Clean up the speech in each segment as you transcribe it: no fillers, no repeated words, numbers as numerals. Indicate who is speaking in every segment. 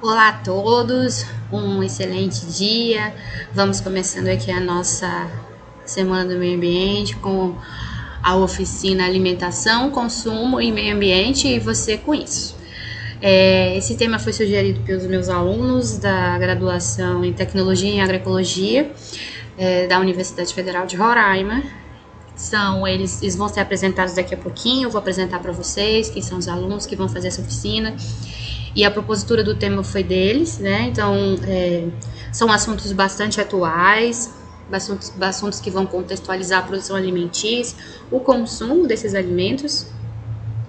Speaker 1: Olá a todos, um excelente dia. Vamos começando aqui a nossa Semana do Meio Ambiente com a oficina Alimentação, Consumo e Meio Ambiente e você com isso. Esse tema foi sugerido pelos meus alunos da graduação em Tecnologia e Agroecologia da Universidade Federal de Roraima. Eles vão ser apresentados daqui a pouquinho, eu vou apresentar para vocês quem são os alunos que vão fazer essa oficina. E a propositura do tema foi deles, né? Então, são assuntos bastante atuais, assuntos que vão contextualizar a produção alimentícia, o consumo desses alimentos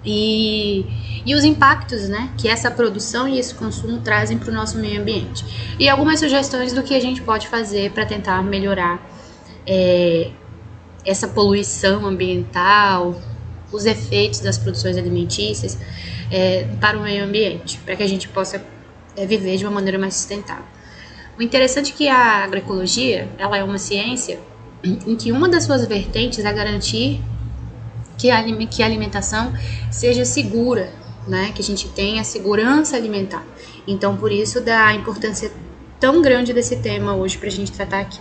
Speaker 1: e os impactos, né, que essa produção e esse consumo trazem para o nosso meio ambiente. E algumas sugestões do que a gente pode fazer para tentar melhorar essa poluição ambiental, os efeitos das produções alimentícias para o meio ambiente, para que a gente possa viver de uma maneira mais sustentável. O interessante é que a agroecologia, ela é uma ciência em que uma das suas vertentes é garantir que a alimentação seja segura, né? Que a gente tenha segurança alimentar. Então, por isso, dá a importância tão grande desse tema hoje para a gente tratar aqui.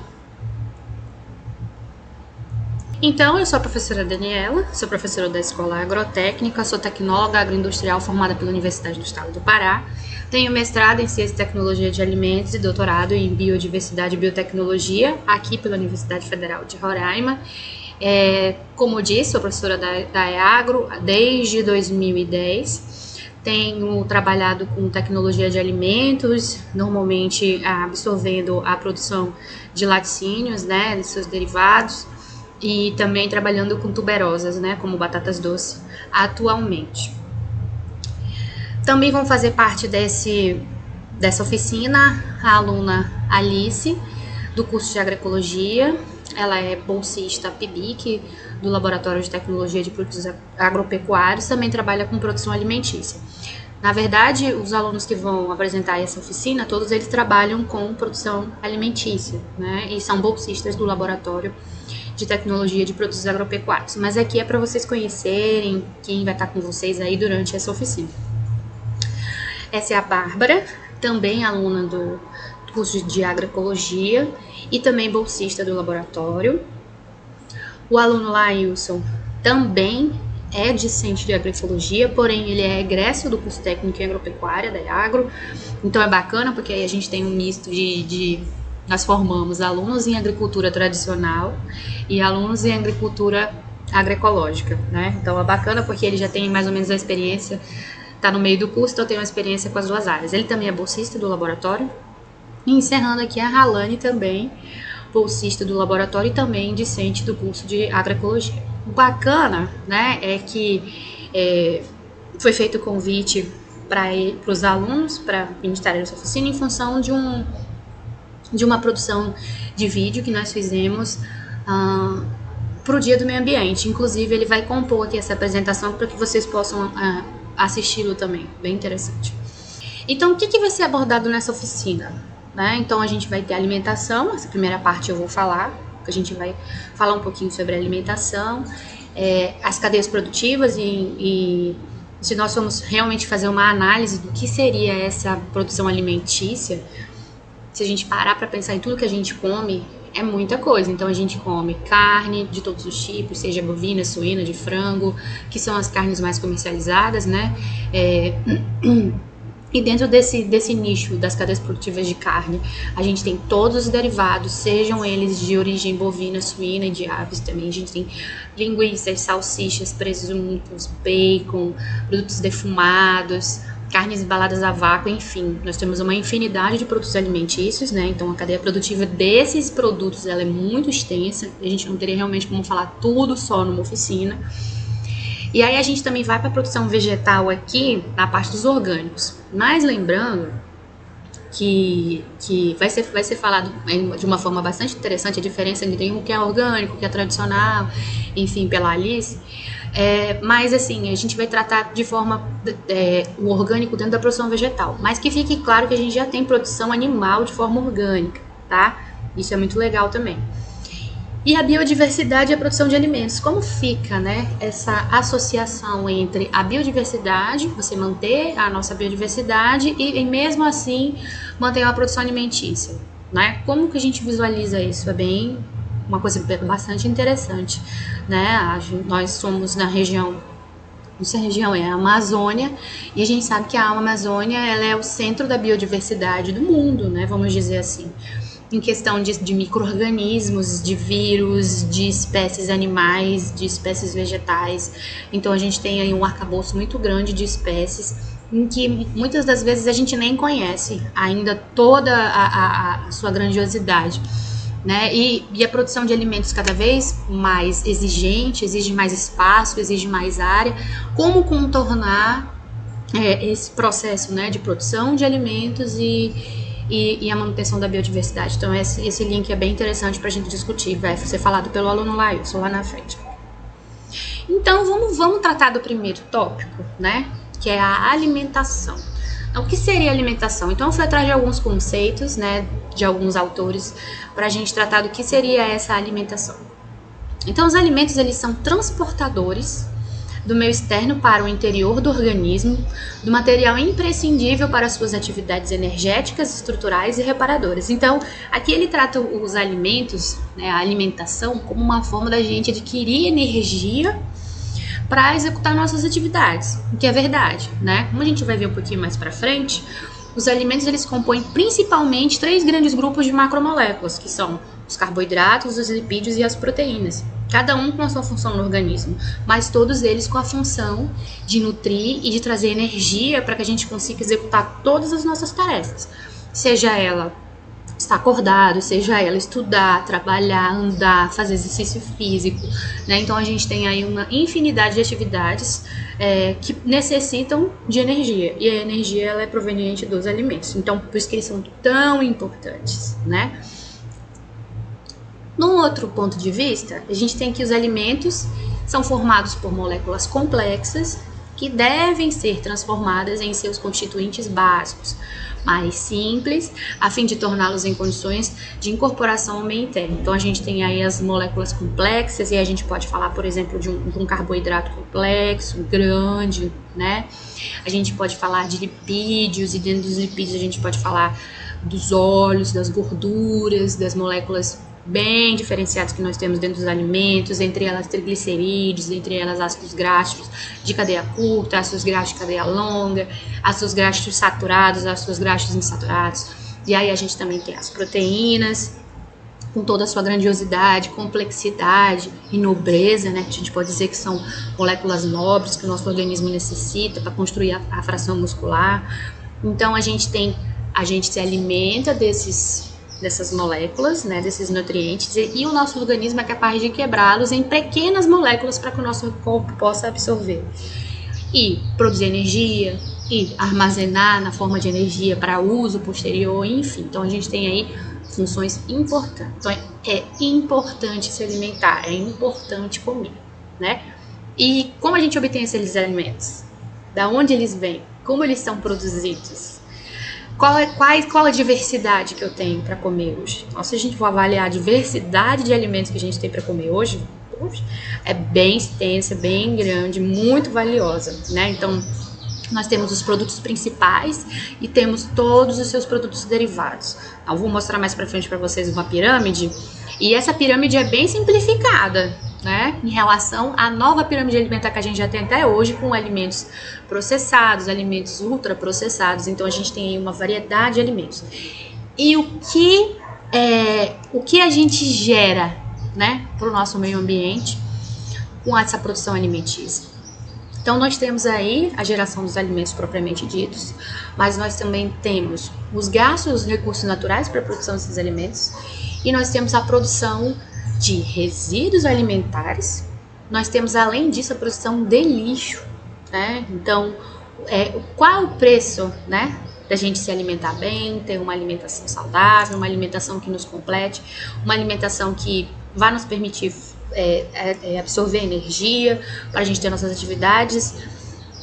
Speaker 1: Então, eu sou a professora Daniela, sou professora da Escola Agrotécnica, sou tecnóloga agroindustrial formada pela Universidade do Estado do Pará, tenho mestrado em Ciência e Tecnologia de Alimentos e doutorado em Biodiversidade e Biotecnologia, aqui pela Universidade Federal de Roraima. Como eu disse, sou professora da EAGRO desde 2010, tenho trabalhado com tecnologia de alimentos, normalmente absorvendo a produção de laticínios, né, de seus derivados, e também trabalhando com tuberosas, né, como batatas doces, atualmente. Também vão fazer parte dessa oficina a aluna Alice, do curso de Agroecologia. Ela é bolsista PIBIC, do Laboratório de Tecnologia de Produtos Agropecuários, também trabalha com produção alimentícia. Na verdade, os alunos que vão apresentar essa oficina, todos eles trabalham com produção alimentícia, né, e são bolsistas do Laboratório de Tecnologia de Produtos Agropecuários. Mas aqui é para vocês conhecerem quem vai estar com vocês aí durante essa oficina. Essa é a Bárbara, também aluna do curso de Agroecologia e também bolsista do laboratório. O aluno Lailson também é discente de agroecologia, porém ele é egresso do curso técnico em agropecuária da Agro. Então é bacana porque aí a gente tem um misto nós formamos alunos em agricultura tradicional e alunos em agricultura agroecológica, né? Então é bacana porque ele já tem mais ou menos a experiência, está no meio do curso, então tem uma experiência com as duas áreas. Ele também é bolsista do laboratório. E encerrando aqui a Ralane também, bolsista do laboratório e também discente do curso de agroecologia. O bacana, né, é que foi feito o convite para os alunos para ministrarem essa oficina em função de uma produção de vídeo que nós fizemos para o Dia do Meio Ambiente. Inclusive, ele vai compor aqui essa apresentação para que vocês possam assisti-lo também, bem interessante. Então, o que vai ser abordado nessa oficina? Né? Então, a gente vai ter alimentação, essa primeira parte eu vou falar, a gente vai falar um pouquinho sobre a alimentação, as cadeias produtivas e se nós formos realmente fazer uma análise do que seria essa produção alimentícia, se a gente parar para pensar em tudo que a gente come, é muita coisa. Então a gente come carne de todos os tipos, seja bovina, suína, de frango, que são as carnes mais comercializadas, né? E dentro desse nicho das cadeias produtivas de carne, a gente tem todos os derivados, sejam eles de origem bovina, suína e de aves também. A gente tem linguiças, salsichas, presuntos, bacon, produtos defumados, carnes embaladas a vácuo, enfim. Nós temos uma infinidade de produtos alimentícios, né? Então a cadeia produtiva desses produtos ela é muito extensa. A gente não teria realmente como falar tudo só numa oficina. E aí a gente também vai para a produção vegetal aqui, na parte dos orgânicos. Mas lembrando que vai ser falado de uma forma bastante interessante a diferença entre o que é orgânico, o que é tradicional, enfim, pela Alice. Mas assim, a gente vai tratar de forma o orgânico dentro da produção vegetal. Mas que fique claro que a gente já tem produção animal de forma orgânica, tá? Isso é muito legal também. E a biodiversidade e a produção de alimentos, como fica, né, essa associação entre a biodiversidade, você manter a nossa biodiversidade e mesmo assim manter uma produção alimentícia, né? Como que a gente visualiza isso? É bem uma coisa bastante interessante, né? Nós somos na região, nossa região é a Amazônia, e a gente sabe que a Amazônia ela é o centro da biodiversidade do mundo, né? Vamos dizer assim. Em questão de micro-organismos, de vírus, de espécies animais, de espécies vegetais. Então a gente tem aí um arcabouço muito grande de espécies em que muitas das vezes a gente nem conhece ainda toda a sua grandiosidade. Né? E a produção de alimentos cada vez mais exigente, exige mais espaço, exige mais área. Como contornar esse processo, né, de produção de alimentos e a manutenção da biodiversidade. Então esse link é bem interessante para a gente discutir, vai ser falado pelo aluno Lailson lá na frente. Então vamos tratar do primeiro tópico, né, que é a alimentação. Então, o que seria alimentação? Então eu fui atrás de alguns conceitos, né, de alguns autores, para a gente tratar do que seria essa alimentação. Então os alimentos eles são transportadores do meio externo para o interior do organismo, do material imprescindível para suas atividades energéticas, estruturais e reparadoras. Então, aqui ele trata os alimentos, né, a alimentação, como uma forma da gente adquirir energia para executar nossas atividades, o que é verdade, né? Como a gente vai ver um pouquinho mais para frente, os alimentos eles compõem principalmente 3 grandes grupos de macromoléculas, que são os carboidratos, os lipídios e as proteínas. Cada um com a sua função no organismo, mas todos eles com a função de nutrir e de trazer energia para que a gente consiga executar todas as nossas tarefas. Seja ela estar acordado, seja ela estudar, trabalhar, andar, fazer exercício físico, né? Então a gente tem aí uma infinidade de atividades que necessitam de energia, e a energia ela é proveniente dos alimentos. Então por isso que eles são tão importantes, né? Num outro ponto de vista, a gente tem que os alimentos são formados por moléculas complexas que devem ser transformadas em seus constituintes básicos, mais simples, a fim de torná-los em condições de incorporação ao meio interno. Então a gente tem aí as moléculas complexas e a gente pode falar, por exemplo, de um carboidrato complexo, grande, né? A gente pode falar de lipídios e dentro dos lipídios a gente pode falar dos óleos, das gorduras, das moléculas bem diferenciados que nós temos dentro dos alimentos, entre elas triglicerídeos, entre elas ácidos graxos de cadeia curta, ácidos graxos de cadeia longa, ácidos graxos saturados, ácidos graxos insaturados. E aí a gente também tem as proteínas, com toda a sua grandiosidade, complexidade e nobreza, né? A gente pode dizer que são moléculas nobres que o nosso organismo necessita para construir a fração muscular. Então a gente se alimenta dessas moléculas, né, desses nutrientes, e o nosso organismo é capaz de quebrá-los em pequenas moléculas para que o nosso corpo possa absorver e produzir energia e armazenar na forma de energia para uso posterior, enfim. Então a gente tem aí funções importantes. Então é importante se alimentar, é importante comer, né? E como a gente obtém esses alimentos? Da onde eles vêm? Como eles são produzidos? Qual a diversidade que eu tenho para comer hoje? Então, se a gente for avaliar a diversidade de alimentos que a gente tem para comer hoje, é bem extensa, bem grande, muito valiosa, né? Então, nós temos os produtos principais e temos todos os seus produtos derivados. Eu vou mostrar mais para frente para vocês uma pirâmide, e essa pirâmide é bem simplificada, né, em relação à nova pirâmide alimentar que a gente já tem até hoje, com alimentos processados, alimentos ultraprocessados. Então a gente tem aí uma variedade de alimentos. E o que a gente gera, né, para o nosso meio ambiente com essa produção alimentícia? Então nós temos aí a geração dos alimentos propriamente ditos, mas nós também temos os gastos, os recursos naturais para a produção desses alimentos, e nós temos a produção de resíduos alimentares. Nós temos, além disso, a produção de lixo, né? Então, qual o preço, né, da gente se alimentar bem, ter uma alimentação saudável, uma alimentação que nos complete, uma alimentação que vai nos permitir absorver energia para a gente ter nossas atividades.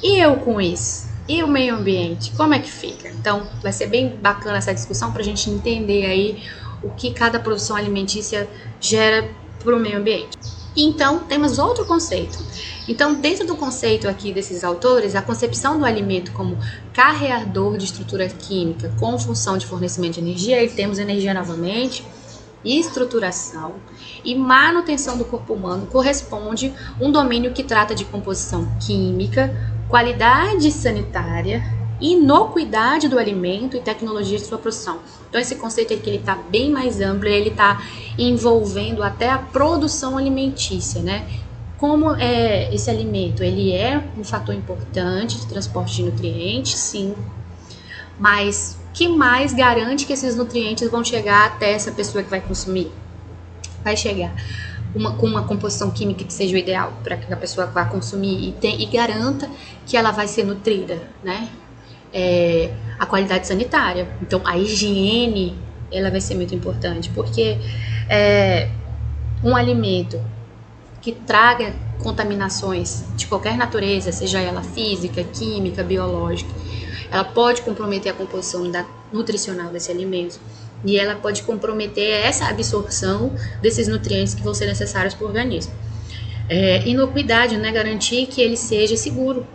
Speaker 1: E eu com isso? E o meio ambiente? Como é que fica? Então, vai ser bem bacana essa discussão para a gente entender aí o que cada produção alimentícia gera para o meio ambiente. Então, temos outro conceito. Então, dentro do conceito aqui desses autores, a concepção do alimento como carreador de estrutura química com função de fornecimento de energia, aí temos energia novamente, estruturação e manutenção do corpo humano corresponde um domínio que trata de composição química, qualidade sanitária, inocuidade do alimento e tecnologia de sua produção. Então esse conceito aqui ele está bem mais amplo, ele está envolvendo até a produção alimentícia, né? Como é esse alimento? Ele é um fator importante de transporte de nutrientes, sim, mas o que mais garante que esses nutrientes vão chegar até essa pessoa que vai consumir? Vai chegar com uma composição química que seja o ideal para que a pessoa vá consumir e garanta que ela vai ser nutrida, né? A qualidade sanitária. Então, a higiene, ela vai ser muito importante, porque um alimento que traga contaminações de qualquer natureza, seja ela física, química, biológica, ela pode comprometer a composição nutricional desse alimento e ela pode comprometer essa absorção desses nutrientes que vão ser necessários para o organismo. Inocuidade, né? Garantir que ele seja seguro,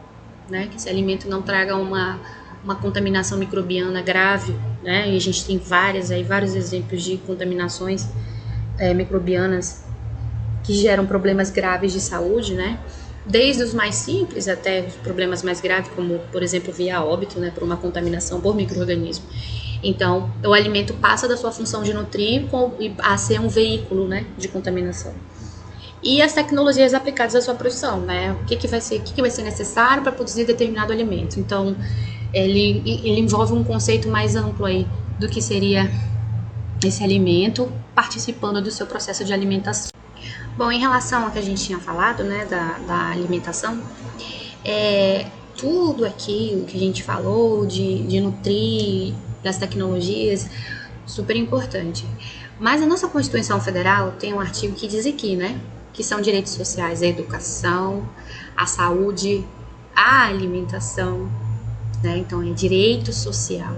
Speaker 1: né? Que esse alimento não traga uma contaminação microbiana grave, né? E a gente tem vários exemplos de contaminações microbianas que geram problemas graves de saúde, né? Desde os mais simples até os problemas mais graves, como, por exemplo, via óbito, né? Por uma contaminação por micro-organismo. Então, o alimento passa da sua função de nutrir a ser um veículo, né? De contaminação. E as tecnologias aplicadas à sua produção, né? O que vai ser necessário para produzir determinado alimento. Então, ele envolve um conceito mais amplo aí do que seria esse alimento participando do seu processo de alimentação. Bom, em relação ao que a gente tinha falado, né, da alimentação, tudo aquilo que a gente falou de nutrir, das tecnologias, super importante. Mas a nossa Constituição Federal tem um artigo que diz aqui, né, que são direitos sociais, a educação, a saúde, a alimentação, né, então é direito social.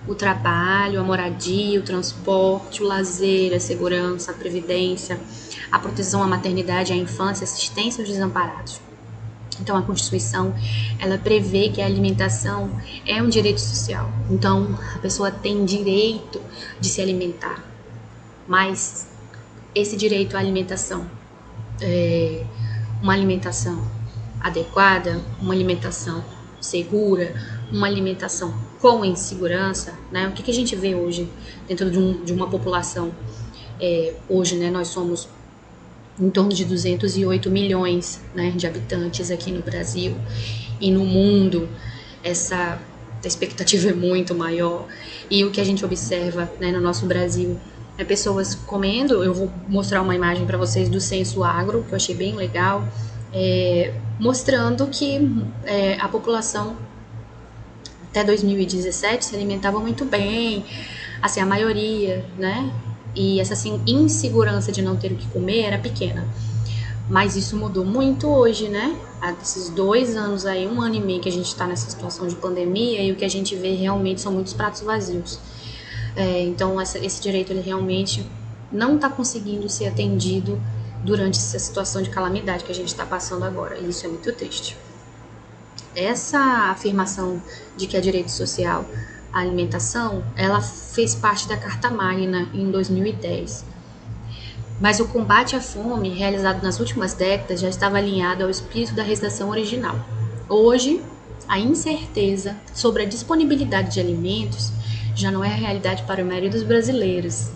Speaker 1: O trabalho, a moradia, o transporte, o lazer, a segurança, a previdência, a proteção à maternidade, à infância, assistência aos desamparados. Então, a Constituição, ela prevê que a alimentação é um direito social. Então, a pessoa tem direito de se alimentar. Mas esse direito à alimentação, uma alimentação adequada, uma alimentação segura, uma alimentação com insegurança, né? O que a gente vê hoje dentro de uma população? Hoje, né, nós somos em torno de 208 milhões, né, de habitantes aqui no Brasil e no mundo. Essa expectativa é muito maior e o que a gente observa, né, no nosso Brasil é pessoas comendo. Eu vou mostrar uma imagem para vocês do Censo Agro, que eu achei bem legal, mostrando que a população até 2017 se alimentava muito bem, assim, a maioria, né? E essa insegurança de não ter o que comer era pequena. Mas isso mudou muito hoje, né? Há esses 2 anos aí, 1 ano e meio que a gente está nessa situação de pandemia e o que a gente vê realmente são muitos pratos vazios. Então esse direito ele realmente não está conseguindo ser atendido durante essa situação de calamidade que a gente está passando agora. E isso é muito triste. Essa afirmação de que é direito social a alimentação, ela fez parte da Carta Magna em 2010. Mas o combate à fome, realizado nas últimas décadas, já estava alinhado ao espírito da legislação original. Hoje, a incerteza sobre a disponibilidade de alimentos já não é a realidade para a maioria dos brasileiros.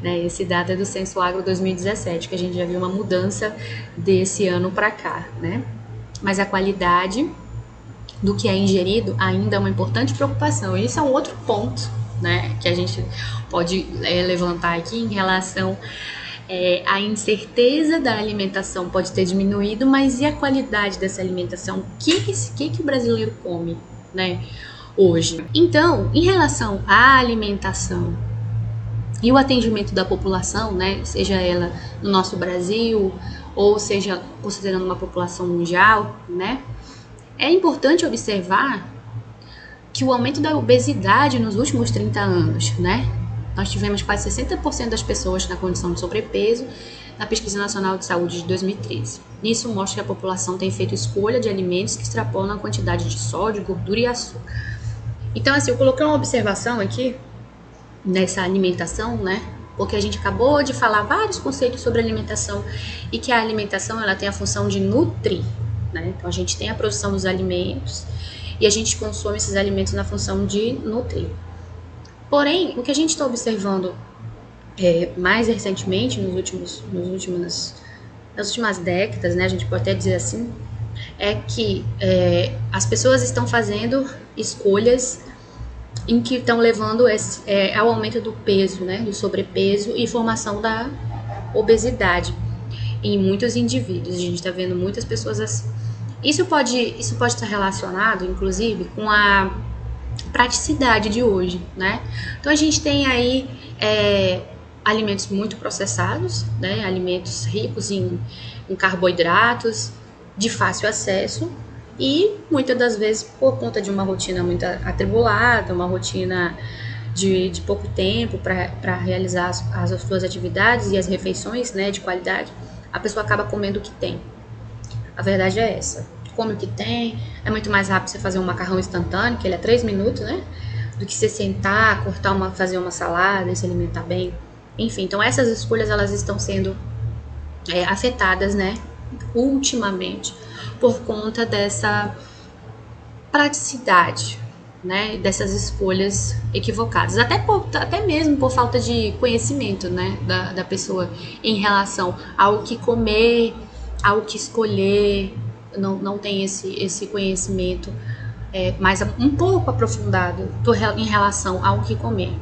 Speaker 1: Esse dado é do Censo Agro 2017, que a gente já viu uma mudança desse ano para cá, né? Mas a qualidade do que é ingerido ainda é uma importante preocupação. E isso é um outro ponto, né, que a gente pode levantar aqui em relação à incerteza da alimentação pode ter diminuído, mas e a qualidade dessa alimentação? O que o brasileiro come, né, hoje? Então, em relação à alimentação e o atendimento da população, né, seja ela no nosso Brasil ou seja considerando uma população mundial, né, é importante observar que o aumento da obesidade nos últimos 30 anos, né, Nós tivemos quase 60% das pessoas na condição de sobrepeso na Pesquisa Nacional de Saúde de 2013. Isso mostra que a população tem feito escolha de alimentos que extrapolam a quantidade de sódio, gordura e açúcar. Então, assim, eu coloquei uma observação aqui nessa alimentação, né? Porque a gente acabou de falar vários conceitos sobre alimentação e que a alimentação ela tem a função de nutrir, né? Então, a gente tem a produção dos alimentos e a gente consome esses alimentos na função de nutrir. Porém, o que a gente está observando mais recentemente, nas últimas décadas, né, a gente pode até dizer assim, é que as pessoas estão fazendo escolhas em que estão levando ao aumento do peso, né, do sobrepeso e formação da obesidade em muitos indivíduos. A gente está vendo muitas pessoas assim. Isso pode estar relacionado, inclusive, com a praticidade de hoje, né? Então a gente tem aí alimentos muito processados, né? Alimentos ricos em carboidratos, de fácil acesso e muitas das vezes por conta de uma rotina muito atribulada, uma rotina de pouco tempo para realizar as suas atividades e as refeições, né, de qualidade, a pessoa acaba comendo o que tem. A verdade é essa. Come o que tem, é muito mais rápido você fazer um macarrão instantâneo, que ele é 3 minutos, né? Do que você sentar, fazer uma salada e se alimentar bem. Enfim, então essas escolhas elas estão sendo afetadas, né? Ultimamente, por conta dessa praticidade, né? Dessas escolhas equivocadas. Até mesmo por falta de conhecimento, né? Da pessoa em relação ao que comer, ao que escolher. Não tem esse conhecimento mais um pouco aprofundado em relação ao que comer.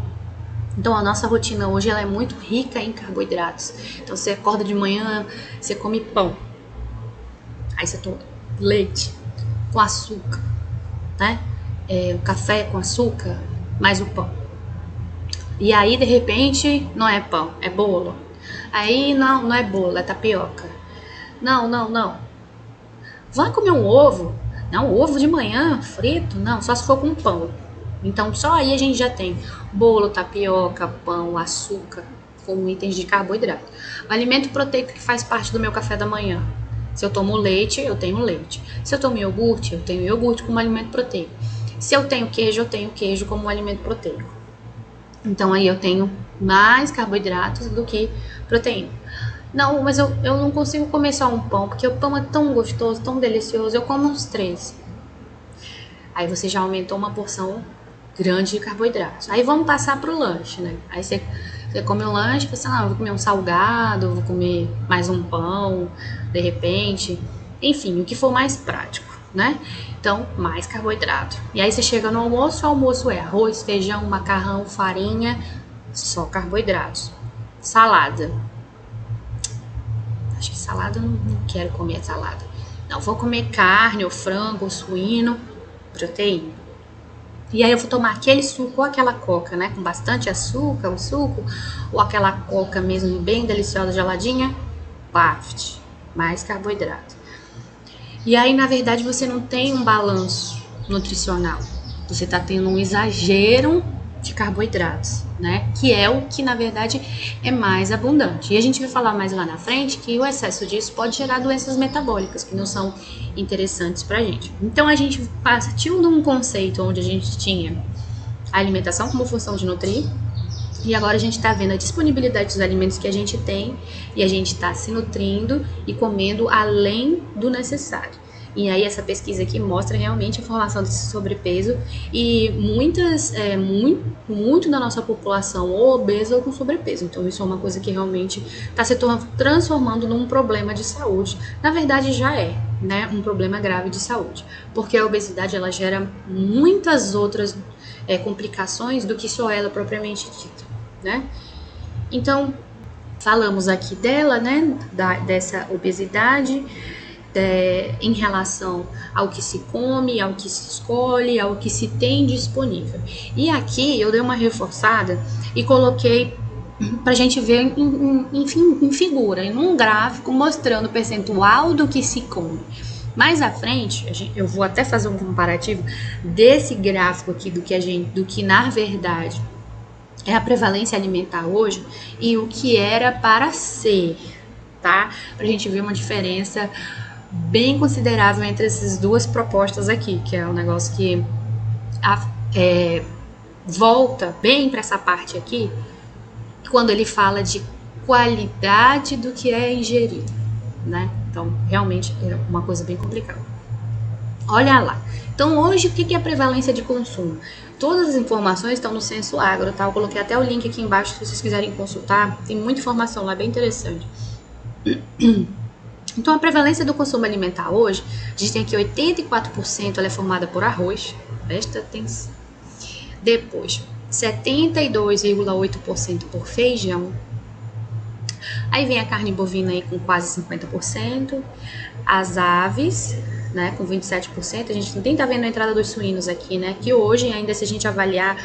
Speaker 1: Então a nossa rotina hoje ela é muito rica em carboidratos. Então você acorda de manhã, você come pão, aí você toma leite com açúcar, né? O café com açúcar mais o pão. E aí de repente não é pão, é bolo. Aí não é bolo, é tapioca. Não. Vai comer um ovo? Não, ovo de manhã, frito? Não, só se for com pão. Então, só aí a gente já tem bolo, tapioca, pão, açúcar, como itens de carboidrato. O alimento proteico que faz parte do meu café da manhã. Se eu tomo leite, eu tenho leite. Se eu tomo iogurte, eu tenho iogurte como alimento proteico. Se eu tenho queijo como alimento proteico. Então, aí eu tenho mais carboidratos do que proteína. Não, mas eu não consigo comer só um pão, porque o pão é tão gostoso, tão delicioso, eu como uns 3. Aí você já aumentou uma porção grande de carboidratos. Aí vamos passar pro lanche, né? Aí você come um lanche, você fala, vou comer um salgado, vou comer mais um pão, de repente. Enfim, o que for mais prático, né? Então, mais carboidrato. E aí você chega no almoço, o almoço é arroz, feijão, macarrão, farinha, só carboidratos. Salada. Acho que salada, eu não quero comer salada. Não, vou comer carne, ou frango, ou suíno, proteína. E aí eu vou tomar aquele suco ou aquela coca, né? Com bastante açúcar, o suco, ou aquela coca mesmo bem deliciosa, geladinha, paft, mais carboidrato. E aí, na verdade, você não tem um balanço nutricional. Você tá tendo um exagero de carboidratos, né? Que é o que, na verdade, é mais abundante. E a gente vai falar mais lá na frente que o excesso disso pode gerar doenças metabólicas, que não são interessantes pra gente. Então, a gente partiu de um conceito onde a gente tinha a alimentação como função de nutrir, e agora a gente tá vendo a disponibilidade dos alimentos que a gente tem, e a gente tá se nutrindo e comendo além do necessário. E aí essa pesquisa aqui mostra realmente a formação desse sobrepeso e muito da nossa população ou obesa ou com sobrepeso. Então isso é uma coisa que realmente está se transformando num problema de saúde. Na verdade já é, né, um problema grave de saúde, porque a obesidade ela gera muitas outras complicações do que só ela propriamente dita, né? Então falamos aqui dela, né, dessa obesidade. Em relação ao que se come, ao que se escolhe, ao que se tem disponível. E aqui eu dei uma reforçada e coloquei para a gente ver em figura, em um gráfico mostrando o percentual do que se come. Mais à frente, eu vou até fazer um comparativo desse gráfico aqui do que na verdade é a prevalência alimentar hoje e o que era para ser, tá? Pra gente ver uma diferença bem considerável entre essas duas propostas aqui, que é um negócio que volta bem para essa parte aqui, quando ele fala de qualidade do que é ingerido, né? Então, realmente é uma coisa bem complicada. Olha lá. Então, hoje, o que é a prevalência de consumo? Todas as informações estão no Censo Agro, tá? Eu coloquei até o link aqui embaixo, se vocês quiserem consultar. Tem muita informação lá, bem interessante. Então, a prevalência do consumo alimentar hoje, a gente tem aqui 84% ela é formada por arroz. Presta atenção. Depois, 72,8% por feijão. Aí vem a carne bovina aí com quase 50%. As aves, né, com 27%. A gente nem tá vendo a entrada dos suínos aqui, né? Que hoje, ainda se a gente avaliar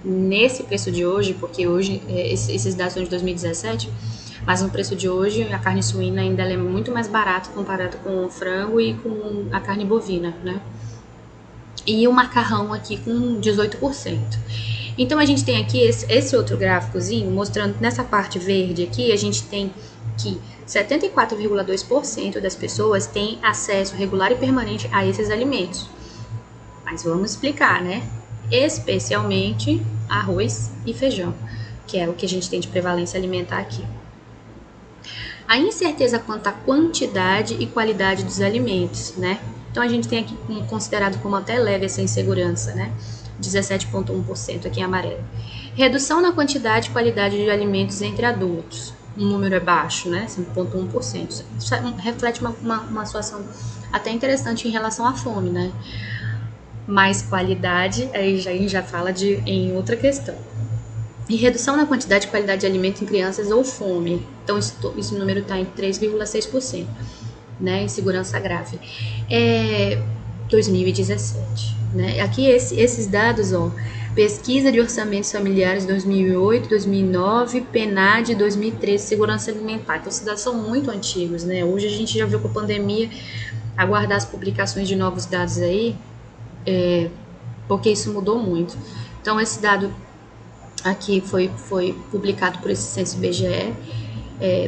Speaker 1: nesse preço de hoje, porque hoje esses dados são de 2017, mas no preço de hoje a carne suína ainda é muito mais barata comparado com o frango e com a carne bovina, né? E o macarrão aqui com 18%. Então a gente tem aqui esse outro gráficozinho mostrando nessa parte verde aqui, a gente tem que 74,2% das pessoas têm acesso regular e permanente a esses alimentos. Mas vamos explicar, né? Especialmente arroz e feijão, que é o que a gente tem de prevalência alimentar aqui. A incerteza quanto à quantidade e qualidade dos alimentos, né? Então a gente tem aqui considerado como até leve essa insegurança, né? 17,1% aqui em amarelo. Redução na quantidade e qualidade de alimentos entre adultos. O número é baixo, né? 5,1%. Isso reflete uma situação até interessante em relação à fome, né? Mais qualidade, aí a gente já fala em outra questão. E redução na quantidade e qualidade de alimento em crianças ou fome. Então, esse número está em 3,6%, né? Insegurança grave. 2017, né? Aqui esses dados, ó. Pesquisa de orçamentos familiares 2008, 2009, PNAD 2013, segurança alimentar. Então, esses dados são muito antigos, né? Hoje a gente já viu com a pandemia aguardar as publicações de novos dados aí, porque isso mudou muito. Então, esse dado aqui foi publicado por esse censo IBGE.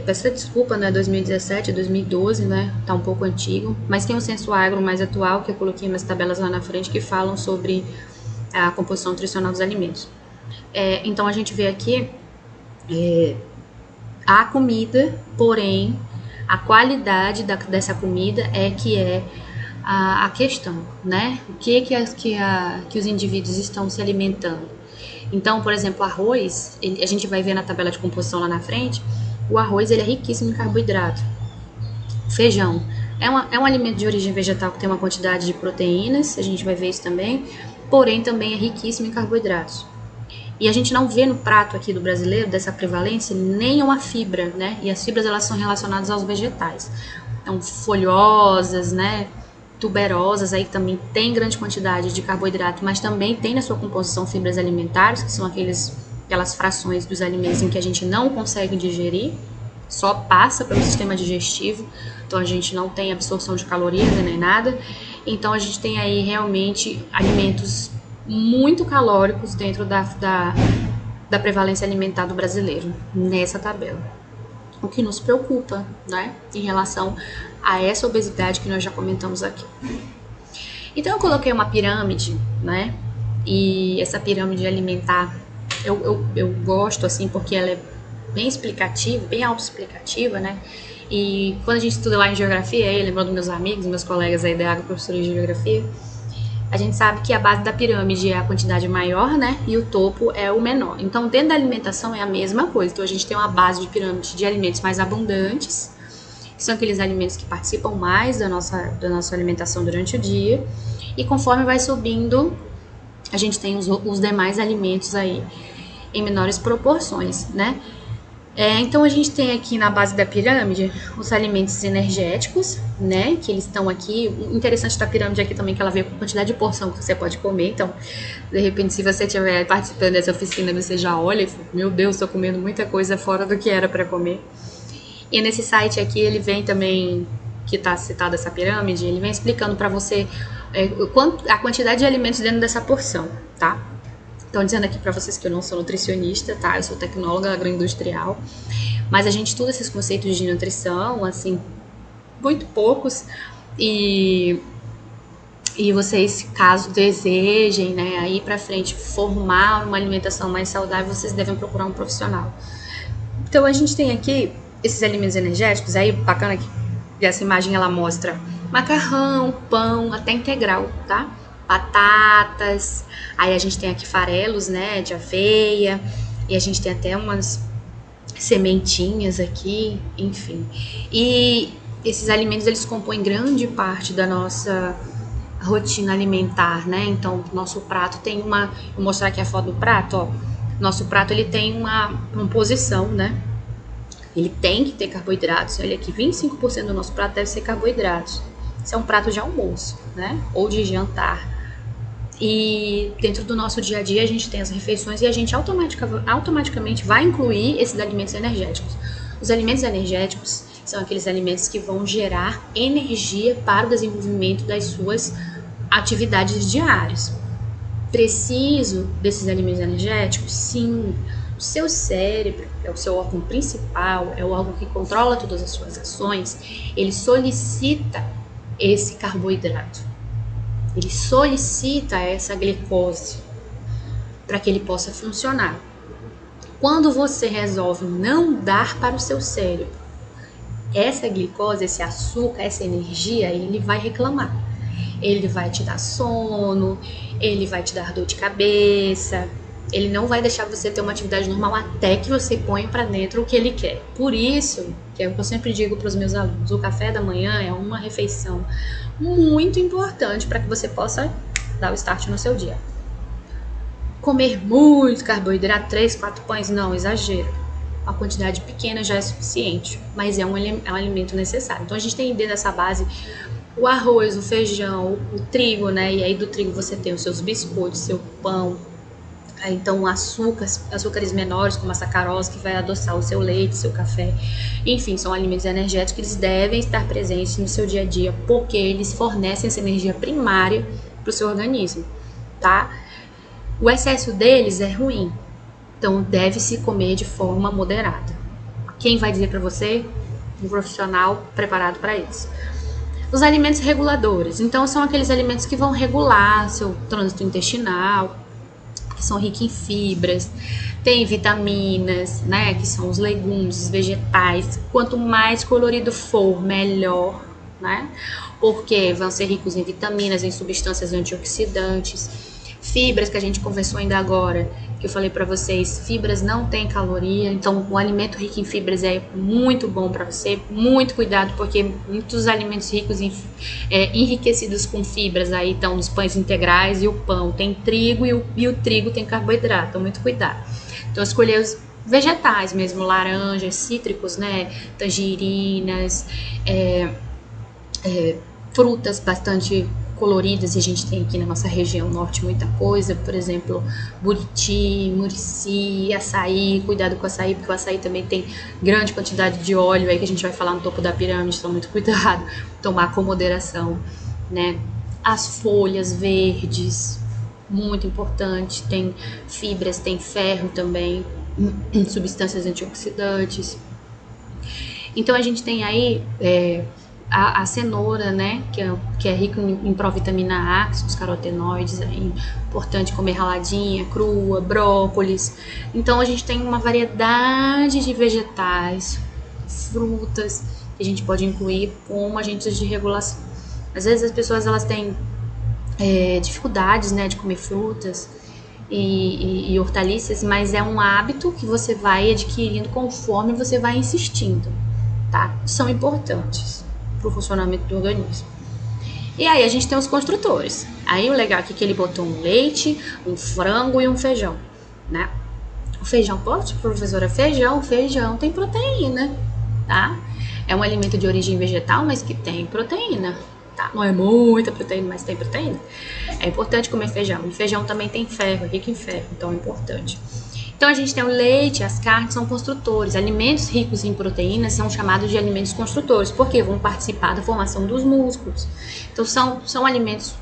Speaker 1: Peço desculpa, não é 2017, é 2012, né? Tá um pouco antigo. Mas tem um censo agro mais atual, que eu coloquei umas tabelas lá na frente, que falam sobre a composição nutricional dos alimentos. Então, a gente vê aqui a comida, porém, a qualidade dessa comida que é a questão, né? O que os indivíduos estão se alimentando. Então, por exemplo, arroz, a gente vai ver na tabela de composição lá na frente, o arroz ele é riquíssimo em carboidrato. Feijão é um alimento de origem vegetal que tem uma quantidade de proteínas, a gente vai ver isso também, porém também é riquíssimo em carboidratos. E a gente não vê no prato aqui do brasileiro, dessa prevalência, nenhuma fibra, né? E as fibras elas são relacionadas aos vegetais. Então, folhosas, né? Tuberosas, aí também tem grande quantidade de carboidrato, mas também tem na sua composição fibras alimentares, que são aquelas frações dos alimentos em que a gente não consegue digerir, só passa pelo sistema digestivo, então a gente não tem absorção de calorias nem nada. Então a gente tem aí realmente alimentos muito calóricos dentro da prevalência alimentar do brasileiro, nessa tabela. O que nos preocupa, né, em relação a essa obesidade que nós já comentamos aqui. Então eu coloquei uma pirâmide, né, e essa pirâmide alimentar, eu gosto assim porque ela é bem explicativa, bem autoexplicativa, né, e quando a gente estuda lá em geografia, aí lembrando dos meus amigos, meus colegas aí da professora de geografia, a gente sabe que a base da pirâmide é a quantidade maior, né? E o topo é o menor. Então, dentro da alimentação é a mesma coisa. Então, a gente tem uma base de pirâmide de alimentos mais abundantes, que são aqueles alimentos que participam mais da nossa alimentação durante o dia. E conforme vai subindo, a gente tem os demais alimentos aí em menores proporções, né? Então, a gente tem aqui na base da pirâmide os alimentos energéticos, né, que eles estão aqui. O interessante da pirâmide aqui também é que ela veio com a quantidade de porção que você pode comer. Então, de repente, se você estiver participando dessa oficina, você já olha e fala, meu Deus, estou comendo muita coisa fora do que era para comer. E nesse site aqui, ele vem também, que está citado essa pirâmide, ele vem explicando para você a quantidade de alimentos dentro dessa porção, tá? Então, dizendo aqui para vocês que eu não sou nutricionista, tá? Eu sou tecnóloga agroindustrial, mas a gente estuda esses conceitos de nutrição, assim, muito poucos, e vocês, caso desejem, né, aí para frente formar uma alimentação mais saudável, vocês devem procurar um profissional. Então, a gente tem aqui esses alimentos energéticos, aí bacana que essa imagem ela mostra macarrão, pão, até integral, tá? Batatas, aí a gente tem aqui farelos, né, de aveia, e a gente tem até umas sementinhas aqui, enfim. E esses alimentos, eles compõem grande parte da nossa rotina alimentar, né? Então, nosso prato tem vou mostrar aqui a foto do prato, ó. Nosso prato, ele tem uma composição, né? Ele tem que ter carboidratos. Olha aqui, 25% do nosso prato deve ser carboidratos. Isso é um prato de almoço, né? Ou de jantar. E dentro do nosso dia a dia a gente tem as refeições e a gente automaticamente vai incluir esses alimentos energéticos. Os alimentos energéticos são aqueles alimentos que vão gerar energia para o desenvolvimento das suas atividades diárias. Preciso desses alimentos energéticos? Sim. O seu cérebro, é o seu órgão principal, é o órgão que controla todas as suas ações, ele solicita esse carboidrato. Ele solicita essa glicose para que ele possa funcionar. Quando você resolve não dar para o seu cérebro essa glicose, esse açúcar, essa energia, ele vai reclamar. Ele vai te dar sono, ele vai te dar dor de cabeça, ele não vai deixar você ter uma atividade normal até que você ponha para dentro o que ele quer. Por isso, que é o que eu sempre digo para os meus alunos, o café da manhã é uma refeição muito importante para que você possa dar o start no seu dia. Comer muito carboidrato, 3, 4 pães, não, exagero. Uma quantidade pequena já é suficiente, mas é um alimento necessário. Então a gente tem dentro dessa base o arroz, o feijão, o trigo, né? E aí do trigo você tem os seus biscoitos, seu pão. Então açúcares menores como a sacarose, que vai adoçar o seu leite, seu café. Enfim, são alimentos energéticos que eles devem estar presentes no seu dia a dia, porque eles fornecem essa energia primária para o seu organismo, tá? O excesso deles é ruim, então deve-se comer de forma moderada. Quem vai dizer para você? Um profissional preparado para isso. Os alimentos reguladores, então são aqueles alimentos que vão regular seu trânsito intestinal, que são ricos em fibras, tem vitaminas, né, que são os legumes, os vegetais. Quanto mais colorido for, melhor, né, porque vão ser ricos em vitaminas, em substâncias antioxidantes. Fibras, que a gente conversou ainda agora, que eu falei para vocês, fibras não tem caloria, então o alimento rico em fibras é muito bom para você. Muito cuidado, porque muitos alimentos ricos enriquecidos com fibras aí estão nos pães integrais e o pão tem trigo e o trigo tem carboidrato, então muito cuidado. Então escolher os vegetais mesmo, laranjas, cítricos, né, tangerinas, frutas bastante coloridas, e a gente tem aqui na nossa região norte muita coisa, por exemplo, buriti, murici, açaí. Cuidado com o açaí, porque o açaí também tem grande quantidade de óleo aí que a gente vai falar no topo da pirâmide, então muito cuidado, tomar com moderação, né? As folhas verdes, muito importante, tem fibras, tem ferro também, substâncias antioxidantes. Então a gente tem aí a cenoura, né, que é rico em provitamina A, que são os carotenoides, é importante comer raladinha, crua, brócolis. Então a gente tem uma variedade de vegetais, frutas, que a gente pode incluir como agentes de regulação. Às vezes as pessoas elas têm dificuldades, né, de comer frutas e hortaliças, mas é um hábito que você vai adquirindo conforme você vai insistindo, tá? São importantes para o funcionamento do organismo. E aí a gente tem os construtores. Aí o legal aqui é que ele botou um leite, um frango e um feijão, né? O feijão, pode, professora, feijão tem proteína, tá? É um alimento de origem vegetal, mas que tem proteína, tá? Não é muita proteína, mas tem proteína. É importante comer feijão. E feijão também tem ferro, é rico em ferro, então é importante. Então a gente tem o leite, as carnes são construtores. Alimentos ricos em proteínas são chamados de alimentos construtores, porque vão participar da formação dos músculos. Então são alimentos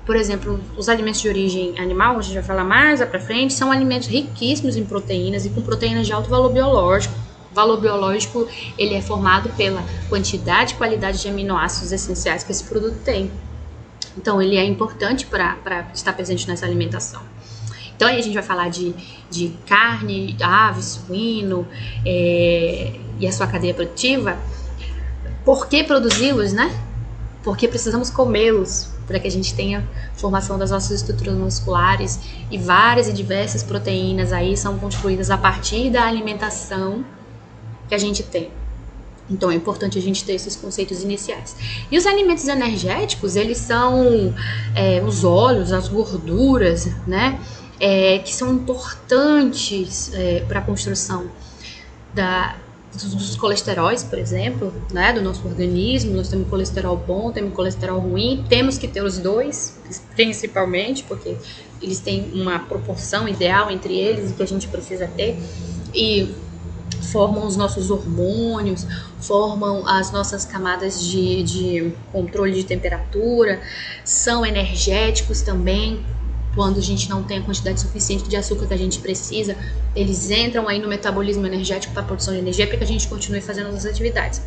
Speaker 1: Por exemplo, os alimentos de origem animal, a gente vai falar mais lá pra frente, são alimentos riquíssimos em proteínas e com proteínas de alto valor biológico. O valor biológico, ele é formado pela quantidade e qualidade de aminoácidos essenciais que esse produto tem. Então, ele é importante para estar presente nessa alimentação. Então, aí a gente vai falar de carne, ave, suíno e a sua cadeia produtiva. Por que produzi-los, né? Porque precisamos comê-los para que a gente tenha formação das nossas estruturas musculares, e várias e diversas proteínas aí são construídas a partir da alimentação que a gente tem. Então é importante a gente ter esses conceitos iniciais. E os alimentos energéticos, eles são os óleos, as gorduras, né? Que são importantes para a construção dos colesteróis, por exemplo, né, do nosso organismo. Nós temos colesterol bom, temos colesterol ruim, temos que ter os dois, principalmente, porque eles têm uma proporção ideal entre eles e que a gente precisa ter, e formam os nossos hormônios, formam as nossas camadas de controle de temperatura, são energéticos também. Quando a gente não tem a quantidade suficiente de açúcar que a gente precisa, eles entram aí no metabolismo energético para a produção de energia para que a gente continue fazendo as atividades.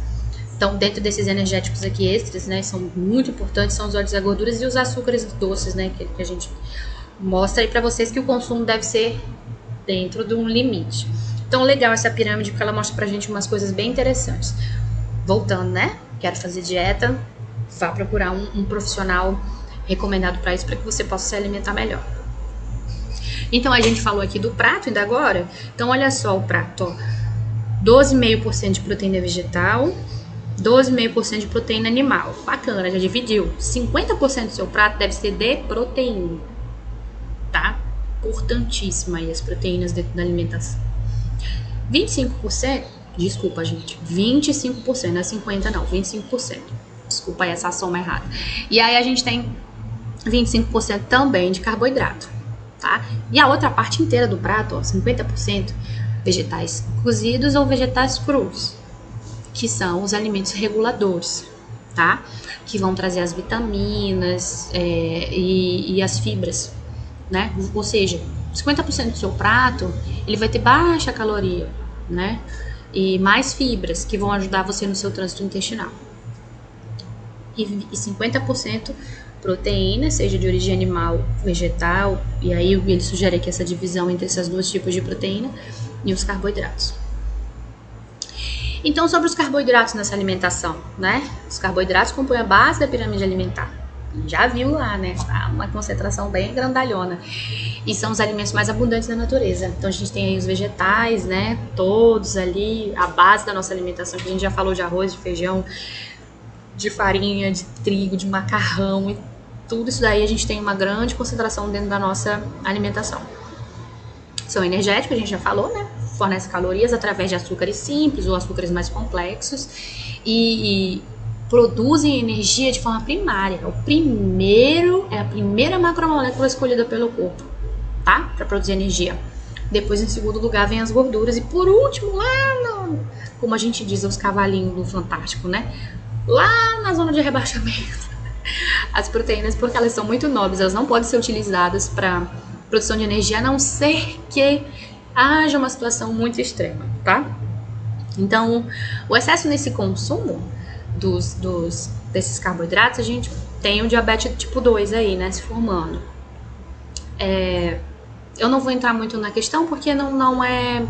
Speaker 1: Então, dentro desses energéticos aqui extras, né, são muito importantes, são os óleos e gorduras e os açúcares doces, né, que a gente mostra aí para vocês que o consumo deve ser dentro de um limite. Então, legal essa pirâmide, porque ela mostra pra gente umas coisas bem interessantes. Voltando, né, quero fazer dieta, vá procurar um profissional recomendado para isso, para que você possa se alimentar melhor. Então, a gente falou aqui do prato ainda agora. Então, olha só o prato, ó. 12,5% de proteína vegetal, 12,5% de proteína animal. Bacana, já dividiu. 50% do seu prato deve ser de proteína, tá? Importantíssima aí as proteínas dentro da alimentação. 25%, desculpa, gente, 25%, não é 50% não, 25%. Desculpa aí essa soma errada. E aí a gente tem 25% também de carboidrato, tá? E a outra parte inteira do prato, ó, 50%, vegetais cozidos ou vegetais crus, que são os alimentos reguladores, tá? Que vão trazer as vitaminas e as fibras, né? Ou seja, 50% do seu prato, ele vai ter baixa caloria, né? E mais fibras, que vão ajudar você no seu trânsito intestinal. E 50% proteína, seja de origem animal, vegetal, e aí ele sugere aqui essa divisão entre esses dois tipos de proteína, e os carboidratos. Então, sobre os carboidratos nessa alimentação, né? Os carboidratos compõem a base da pirâmide alimentar. Já viu lá, né? Uma concentração bem grandalhona. E são os alimentos mais abundantes da natureza. Então, a gente tem aí os vegetais, né? Todos ali, a base da nossa alimentação, que a gente já falou de arroz, de feijão, de farinha, de trigo, de macarrão, e tudo isso daí a gente tem uma grande concentração dentro da nossa alimentação. São energéticos, a gente já falou, né? Fornece calorias através de açúcares simples ou açúcares mais complexos e produzem energia de forma primária. É a primeira macromolécula escolhida pelo corpo, tá? Para produzir energia. Depois, em segundo lugar, vem as gorduras e por último, como a gente diz, os cavalinhos do Fantástico, né? Lá na zona de rebaixamento, as proteínas, porque elas são muito nobres, elas não podem ser utilizadas para produção de energia, a não ser que haja uma situação muito extrema, tá? Então, o excesso nesse consumo desses carboidratos, a gente tem o diabetes tipo 2 aí, né, se formando. Eu não vou entrar muito na questão, porque não é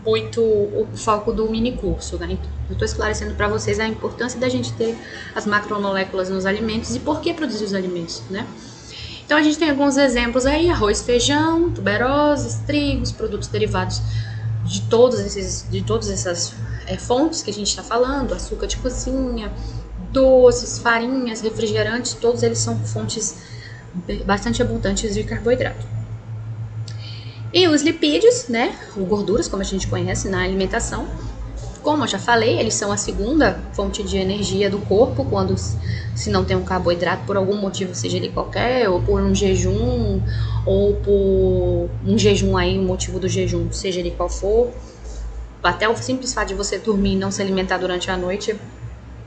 Speaker 1: muito o foco do mini curso, né? Eu estou esclarecendo para vocês a importância da gente ter as macromoléculas nos alimentos e por que produzir os alimentos, né? Então a gente tem alguns exemplos aí: arroz, feijão, tuberoses, trigos, produtos derivados de todas essas fontes que a gente está falando, açúcar de cozinha, doces, farinhas, refrigerantes, todos eles são fontes bastante abundantes de carboidrato. E os lipídios, né, gorduras, como a gente conhece na alimentação, como eu já falei, eles são a segunda fonte de energia do corpo quando se não tem um carboidrato por algum motivo, seja ele qualquer, ou por um jejum, ou por um jejum aí, o motivo do jejum, seja ele qual for. Até o simples fato de você dormir e não se alimentar durante a noite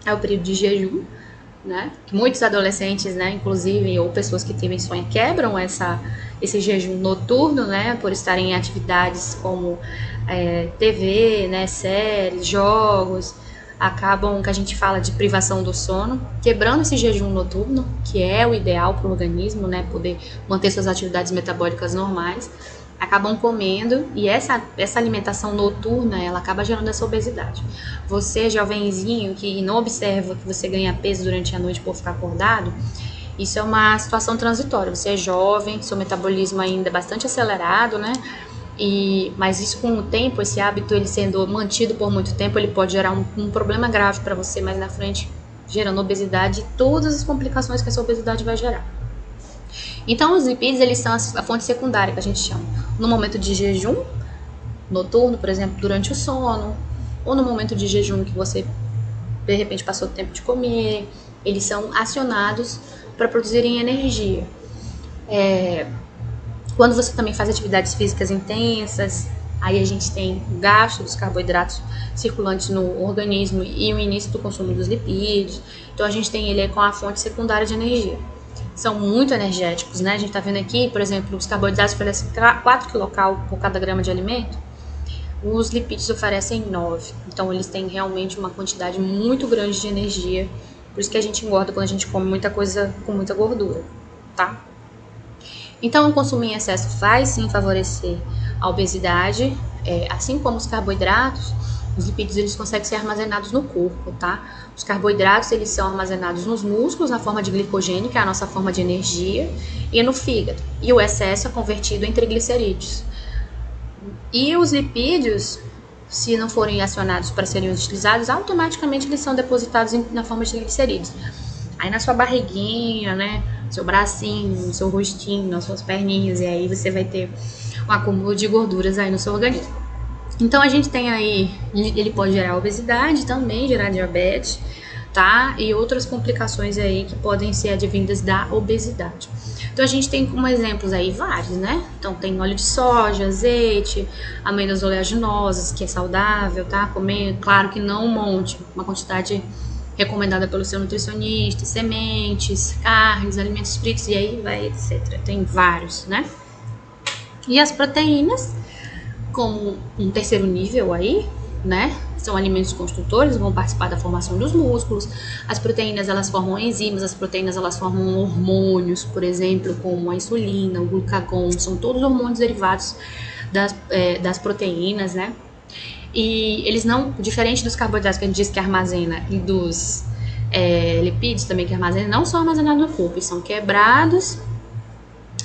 Speaker 1: é o período de jejum, né? Que muitos adolescentes, né, inclusive, ou pessoas que têm sonho, quebram esse jejum noturno, né, por estarem em atividades como TV, né, séries, jogos, acabam, que a gente fala de privação do sono, quebrando esse jejum noturno, que é o ideal para o organismo, né, poder manter suas atividades metabólicas normais, acabam comendo, e essa alimentação noturna, ela acaba gerando essa obesidade. Você, jovenzinho, que não observa que você ganha peso durante a noite por ficar acordado, isso é uma situação transitória. Você é jovem, seu metabolismo ainda é bastante acelerado, né? Mas isso, com o tempo, esse hábito, ele sendo mantido por muito tempo, ele pode gerar um problema grave para você mais na frente, gerando obesidade e todas as complicações que essa obesidade vai gerar. Então, os lipídios, eles são a fonte secundária, que a gente chama. No momento de jejum noturno, por exemplo, durante o sono, ou no momento de jejum que você, de repente, passou o tempo de comer, eles são acionados para produzirem energia. Quando você também faz atividades físicas intensas, aí a gente tem o gasto dos carboidratos circulantes no organismo e o início do consumo dos lipídios. Então, a gente tem ele com a fonte secundária de energia. São muito energéticos, né? A gente tá vendo aqui, por exemplo, os carboidratos oferecem 4 kcal por cada grama de alimento, os lipídios oferecem 9. Então, eles têm realmente uma quantidade muito grande de energia, por isso que a gente engorda quando a gente come muita coisa com muita gordura, tá? Então, o consumo em excesso vai sim favorecer a obesidade, assim como os carboidratos. Os lipídios, eles conseguem ser armazenados no corpo, tá? Os carboidratos, eles são armazenados nos músculos, na forma de glicogênio, que é a nossa forma de energia, e no fígado. E o excesso é convertido em triglicerídeos. E os lipídios, se não forem acionados para serem utilizados, automaticamente eles são depositados na forma de triglicerídeos. Aí na sua barriguinha, né? Seu bracinho, seu rostinho, nas suas perninhas, e aí você vai ter um acúmulo de gorduras aí no seu organismo. Então, a gente tem aí, ele pode gerar obesidade também, gerar diabetes, tá? E outras complicações aí que podem ser advindas da obesidade. Então, a gente tem como exemplos aí vários, né? Então, tem óleo de soja, azeite, amêndoas oleaginosas, que é saudável, tá? Comer, claro que não um monte, uma quantidade recomendada pelo seu nutricionista, sementes, carnes, alimentos fritos, e aí vai, etc. Tem vários, né? E as proteínas, como um terceiro nível aí, né? São alimentos construtores, vão participar da formação dos músculos. As proteínas, elas formam enzimas, as proteínas, elas formam hormônios, por exemplo, como a insulina, o glucagon, são todos hormônios derivados das proteínas, né? E eles não, diferente dos carboidratos que a gente diz que armazena e dos lipídios também que armazena, não são armazenados no corpo, eles são quebrados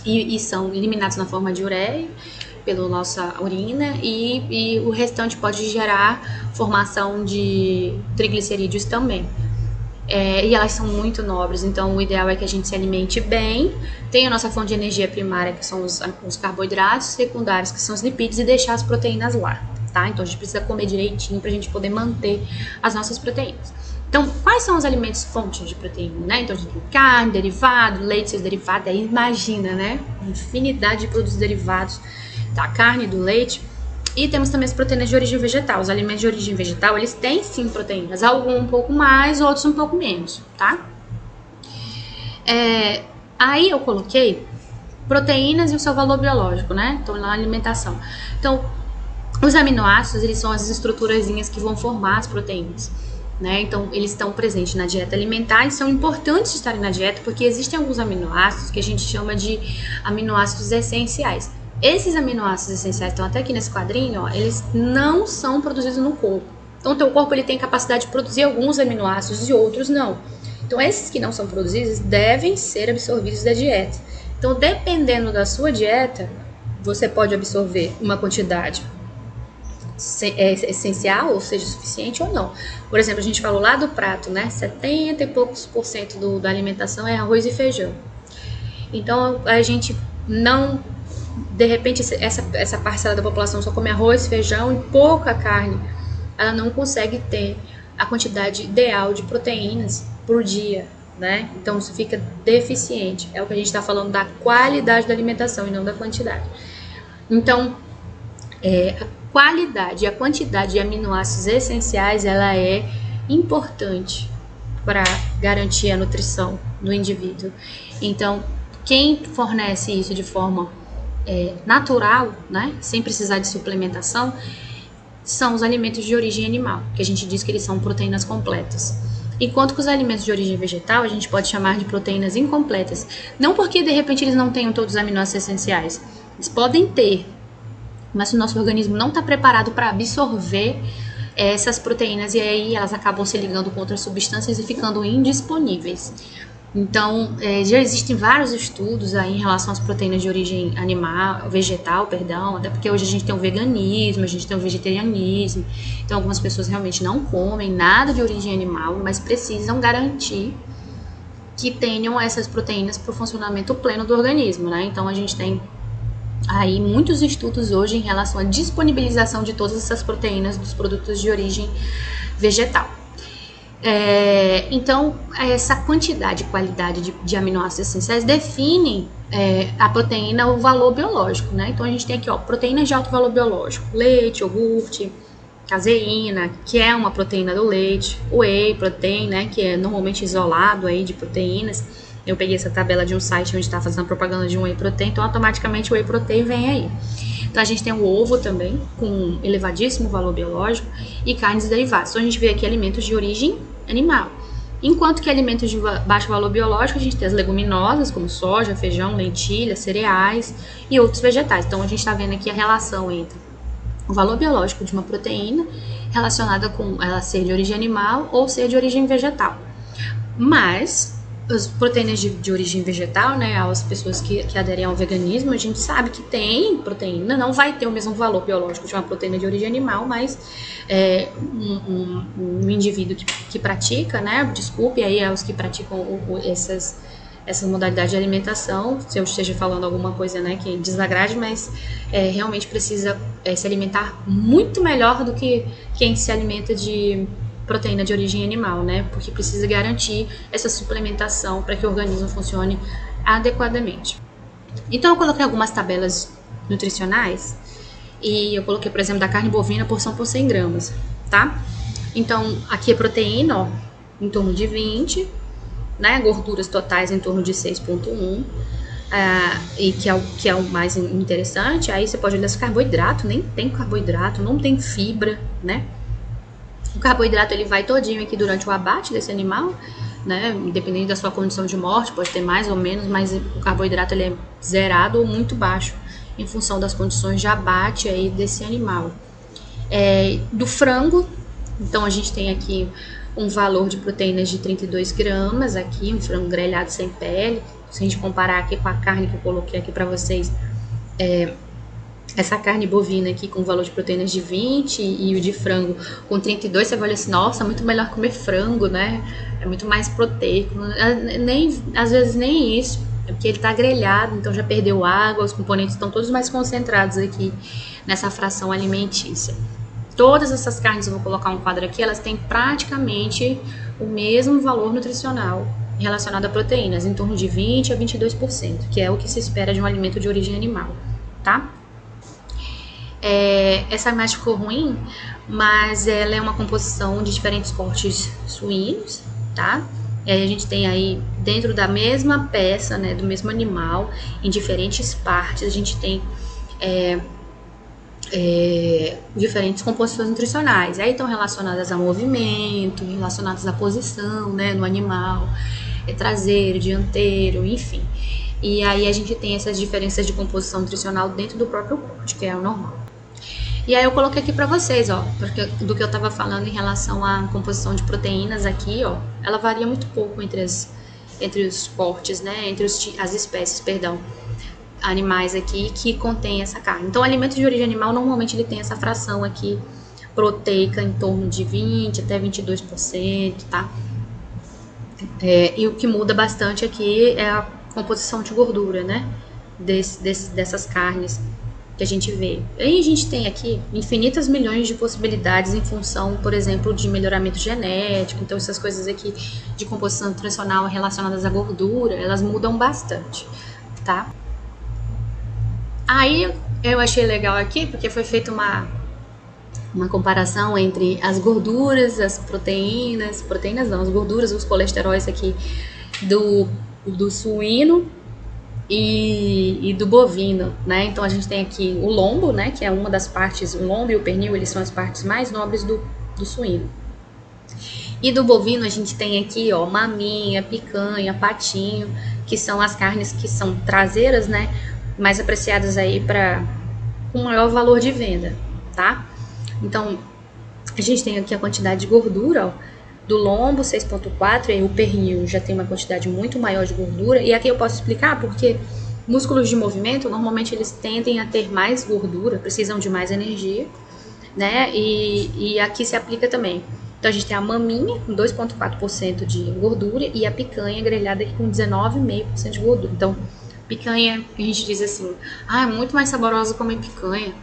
Speaker 1: e são eliminados na forma de ureia pela nossa urina, e o restante pode gerar formação de triglicerídeos também. E elas são muito nobres, então o ideal é que a gente se alimente bem, tenha a nossa fonte de energia primária, que são os carboidratos, secundários, que são os lipídios, e deixar as proteínas lá, tá? Então a gente precisa comer direitinho pra gente poder manter as nossas proteínas. Então, quais são os alimentos fontes de proteína, né? Então, a gente tem carne, derivado, leite, seus derivados, aí imagina, né? Uma infinidade de produtos derivados da carne, do leite. E temos também as proteínas de origem vegetal. Os alimentos de origem vegetal, eles têm sim proteínas, alguns um pouco mais, outros um pouco menos, tá? Aí eu coloquei proteínas e o seu valor biológico, né? Então, na alimentação. Então, os aminoácidos, eles são as estruturazinhas que vão formar as proteínas, né? Então, eles estão presentes na dieta alimentar e são importantes estarem na dieta, porque existem alguns aminoácidos que a gente chama de aminoácidos essenciais. Esses aminoácidos essenciais estão até aqui nesse quadrinho, ó, eles não são produzidos no corpo. Então, o teu corpo, ele tem capacidade de produzir alguns aminoácidos e outros não. Então, esses que não são produzidos devem ser absorvidos da dieta. Então, dependendo da sua dieta, você pode absorver uma quantidade essencial, ou seja, suficiente ou não. Por exemplo, a gente falou lá do prato, né? 70 e poucos por cento da alimentação é arroz e feijão. Então, a gente não... De repente, essa parcela da população só come arroz, feijão e pouca carne. Ela não consegue ter a quantidade ideal de proteínas por dia, né? Então, isso fica deficiente. É o que a gente está falando da qualidade da alimentação e não da quantidade. Então, a qualidade e a quantidade de aminoácidos essenciais, ela é importante para garantir a nutrição do indivíduo. Então, quem fornece isso de forma natural, né, sem precisar de suplementação, são os alimentos de origem animal, que a gente diz que eles são proteínas completas. Enquanto que os alimentos de origem vegetal a gente pode chamar de proteínas incompletas. Não porque de repente eles não tenham todos os aminoácidos essenciais. Eles podem ter, mas o nosso organismo não está preparado para absorver essas proteínas e aí elas acabam se ligando com outras substâncias e ficando indisponíveis. Então, já existem vários estudos aí em relação às proteínas de origem vegetal, até porque hoje a gente tem o veganismo, a gente tem o vegetarianismo, então algumas pessoas realmente não comem nada de origem animal, mas precisam garantir que tenham essas proteínas para o funcionamento pleno do organismo, né? Então a gente tem aí muitos estudos hoje em relação à disponibilização de todas essas proteínas dos produtos de origem vegetal. Então, essa quantidade e qualidade de aminoácidos essenciais definem a proteína, o valor biológico, né? Então, a gente tem aqui, proteínas de alto valor biológico, leite, iogurte, caseína, que é uma proteína do leite, whey protein, né, que é normalmente isolado aí de proteínas. Eu peguei essa tabela de um site onde está fazendo propaganda de um whey protein, então automaticamente o whey protein vem aí. Então a gente tem o ovo também, com elevadíssimo valor biológico, e carnes derivadas. Então a gente vê aqui alimentos de origem animal. Enquanto que alimentos de baixo valor biológico, a gente tem as leguminosas, como soja, feijão, lentilha, cereais e outros vegetais. Então a gente está vendo aqui a relação entre o valor biológico de uma proteína relacionada com ela ser de origem animal ou ser de origem vegetal. Mas as proteínas de origem vegetal, né, as pessoas que aderem ao veganismo, a gente sabe que tem proteína, não vai ter o mesmo valor biológico de uma proteína de origem animal, mas um indivíduo que pratica, né, desculpe aí aos que praticam essas modalidades de alimentação, se eu esteja falando alguma coisa, né, que desagrade, mas realmente precisa se alimentar muito melhor do que quem se alimenta de proteína de origem animal, né? Porque precisa garantir essa suplementação para que o organismo funcione adequadamente. Então eu coloquei algumas tabelas nutricionais e eu coloquei, por exemplo, da carne bovina, porção por 100 gramas, tá? Então aqui é proteína, ó, em torno de 20, né? Gorduras totais em torno de 6,1, e que é o mais interessante. Aí você pode olhar esse carboidrato, nem tem carboidrato, não tem fibra, né? O carboidrato ele vai todinho aqui durante o abate desse animal, né? Independente da sua condição de morte, pode ter mais ou menos, mas o carboidrato ele é zerado ou muito baixo em função das condições de abate aí desse animal. Do frango, então a gente tem aqui um valor de proteínas de 32 gramas aqui, um frango grelhado sem pele. Se a gente comparar aqui com a carne que eu coloquei aqui para vocês, essa carne bovina aqui com valor de proteínas de 20 e o de frango com 32, você vai olhar assim, nossa, muito melhor comer frango, né? É muito mais proteico. Às vezes nem isso, é porque ele tá grelhado, então já perdeu água, os componentes estão todos mais concentrados aqui nessa fração alimentícia. Todas essas carnes, eu vou colocar um quadro aqui, elas têm praticamente o mesmo valor nutricional relacionado a proteínas, em torno de 20 a 22%, que é o que se espera de um alimento de origem animal, tá? Essa imagem ficou ruim, mas ela é uma composição de diferentes cortes suínos, tá? A gente tem aí dentro da mesma peça, né, do mesmo animal, em diferentes partes, a gente tem diferentes composições nutricionais. Aí estão relacionadas a movimento, relacionadas à posição, né, no animal, traseiro, dianteiro, enfim. E aí a gente tem essas diferenças de composição nutricional dentro do próprio corte, que é o normal. E aí eu coloquei aqui pra vocês, ó, do que eu tava falando em relação à composição de proteínas aqui, ó, ela varia muito pouco entre os cortes, né, entre as espécies, perdão, animais aqui que contém essa carne. Então, o alimento de origem animal, normalmente ele tem essa fração aqui proteica em torno de 20 até 22%, tá? E o que muda bastante aqui é a composição de gordura, né, dessas carnes que a gente vê. Aí a gente tem aqui infinitas milhões de possibilidades em função, por exemplo, de melhoramento genético. Então essas coisas aqui de composição nutricional relacionadas à gordura, elas mudam bastante, tá? Aí eu achei legal aqui, porque foi feita uma comparação entre as gorduras, as proteínas não, as gorduras, os colesteróis aqui do suíno e do bovino, né? Então a gente tem aqui o lombo, né, que é uma das partes, o lombo e o pernil, eles são as partes mais nobres do suíno. E do bovino a gente tem aqui, ó, maminha, picanha, patinho, que são as carnes que são traseiras, né, mais apreciadas aí para com maior valor de venda, tá? Então, a gente tem aqui a quantidade de gordura, ó, do lombo 6,4, e aí o pernil já tem uma quantidade muito maior de gordura. E aqui eu posso explicar porque músculos de movimento, normalmente eles tendem a ter mais gordura, precisam de mais energia, né? E aqui se aplica também. Então, a gente tem a maminha com 2,4% de gordura e a picanha grelhada aqui com 19,5% de gordura. Então, picanha, a gente diz assim, é muito mais saborosa comer picanha.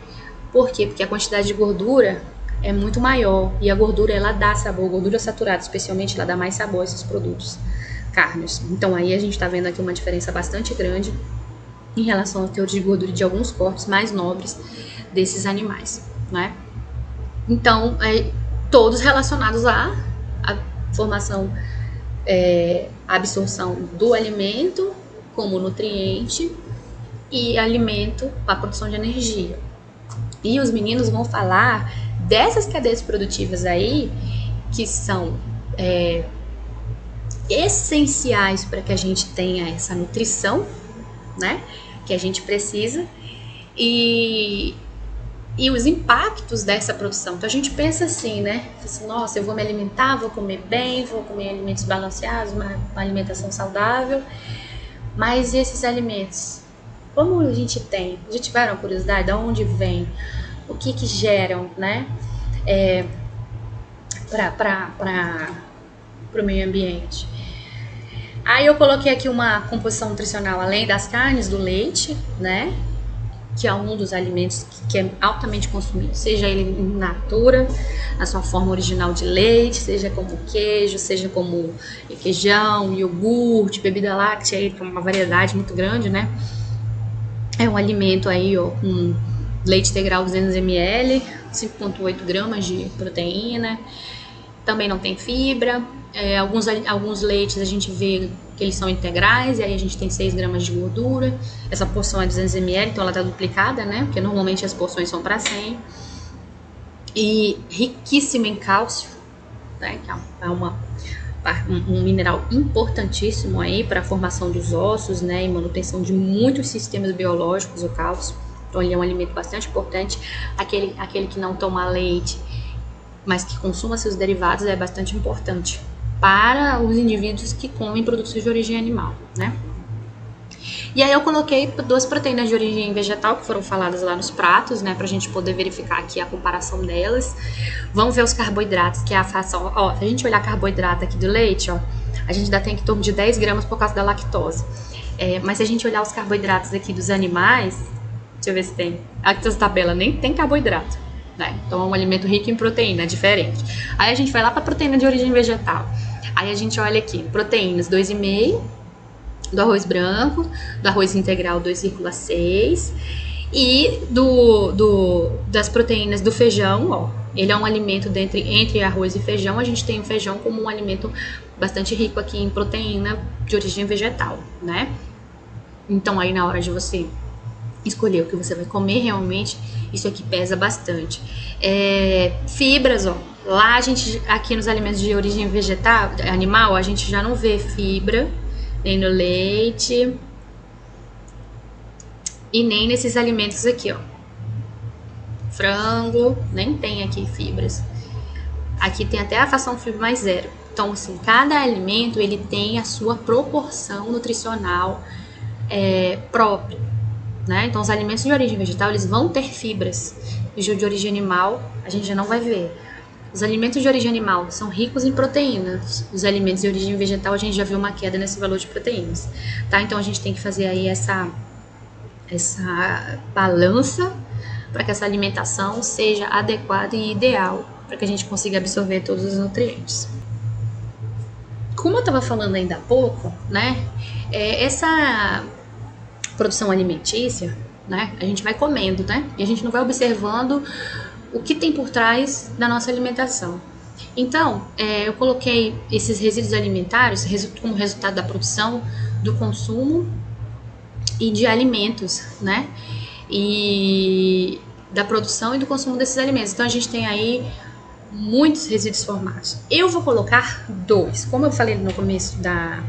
Speaker 1: Por quê? Porque a quantidade de gordura é muito maior e a gordura, ela dá sabor, gordura saturada especialmente, ela dá mais sabor a esses produtos, carnes. Então aí a gente tá vendo aqui uma diferença bastante grande em relação ao teor de gordura de alguns cortes mais nobres desses animais, né? Então, todos relacionados à formação, à absorção do alimento como nutriente e alimento para a produção de energia. E os meninos vão falar dessas cadeias produtivas aí que são essenciais para que a gente tenha essa nutrição, né, que a gente precisa, e os impactos dessa produção. Então a gente pensa assim, né, assim, nossa, eu vou me alimentar, vou comer bem, vou comer alimentos balanceados, uma alimentação saudável, mas esses alimentos, como a gente tem? Já tiveram curiosidade de onde vem? O que geram, né? Para o meio ambiente. Aí eu coloquei aqui uma composição nutricional além das carnes, do leite, né? Que é um dos alimentos que é altamente consumido, seja ele in natura, na sua forma original de leite, seja como queijo, seja como requeijão, iogurte, bebida láctea, aí tem uma variedade muito grande, né? É um alimento aí, ó, com leite integral 200 ml, 5,8 gramas de proteína, também não tem fibra. Alguns leites a gente vê que eles são integrais, e aí a gente tem 6 gramas de gordura. Essa porção é 200 ml, então ela está duplicada, né? Porque normalmente as porções são para 100. E riquíssima em cálcio, né? Que é um mineral importantíssimo aí para a formação dos ossos, né? E manutenção de muitos sistemas biológicos, o cálcio. Então ele é um alimento bastante importante. Aquele que não toma leite, mas que consuma seus derivados, é bastante importante para os indivíduos que comem produtos de origem animal, né? E aí eu coloquei 2 proteínas de origem vegetal que foram faladas lá nos pratos, né, pra gente poder verificar aqui a comparação delas. Vamos ver os carboidratos, que é a fração, ó, se a gente olhar carboidrato aqui do leite, ó, a gente ainda tem em torno de 10 gramas por causa da lactose. Mas se a gente olhar os carboidratos aqui dos animais, deixa eu ver se tem, aqui essa tabela nem tem carboidrato, né? Então é um alimento rico em proteína, é diferente. Aí a gente vai lá pra proteína de origem vegetal. Aí a gente olha aqui, proteínas 2,5, do arroz branco, do arroz integral 2,6 e das proteínas do feijão, ó. Ele é um alimento entre arroz e feijão. A gente tem o feijão como um alimento bastante rico aqui em proteína de origem vegetal, né? Então aí na hora de você escolher o que você vai comer, realmente isso aqui pesa bastante. Fibras, ó. Lá a gente, aqui nos alimentos de origem vegetal, animal, a gente já não vê fibra, nem no leite e nem nesses alimentos aqui, ó. Frango, nem tem aqui fibras. Aqui tem até a fração fibra mais 0. Então, assim, cada alimento ele tem a sua proporção nutricional própria, né? Então, os alimentos de origem vegetal eles vão ter fibras. E de origem animal a gente já não vai ver. Os alimentos de origem animal são ricos em proteínas. Os alimentos de origem vegetal, a gente já viu uma queda nesse valor de proteínas, tá? Então, a gente tem que fazer aí essa balança para que essa alimentação seja adequada e ideal para que a gente consiga absorver todos os nutrientes. Como eu estava falando ainda há pouco, né? Essa produção alimentícia, né? A gente vai comendo, né? E a gente não vai observando o que tem por trás da nossa alimentação. Então, eu coloquei esses resíduos alimentares como resultado da produção, do consumo e de alimentos, né? E da produção e do consumo desses alimentos. Então, a gente tem aí muitos resíduos formados. Eu vou colocar 2. Como eu falei no começo da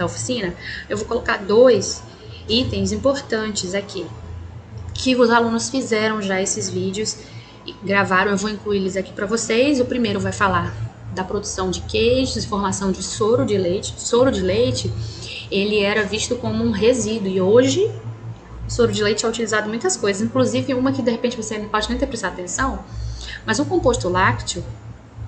Speaker 1: oficina, eu vou colocar 2 itens importantes aqui, que os alunos fizeram já esses vídeos, gravaram, eu vou incluir eles aqui para vocês. O primeiro vai falar da produção de queijos, formação de soro de leite. Soro de leite, ele era visto como um resíduo, e hoje o soro de leite é utilizado em muitas coisas, inclusive uma que de repente você não pode nem ter prestado atenção, mas o composto lácteo,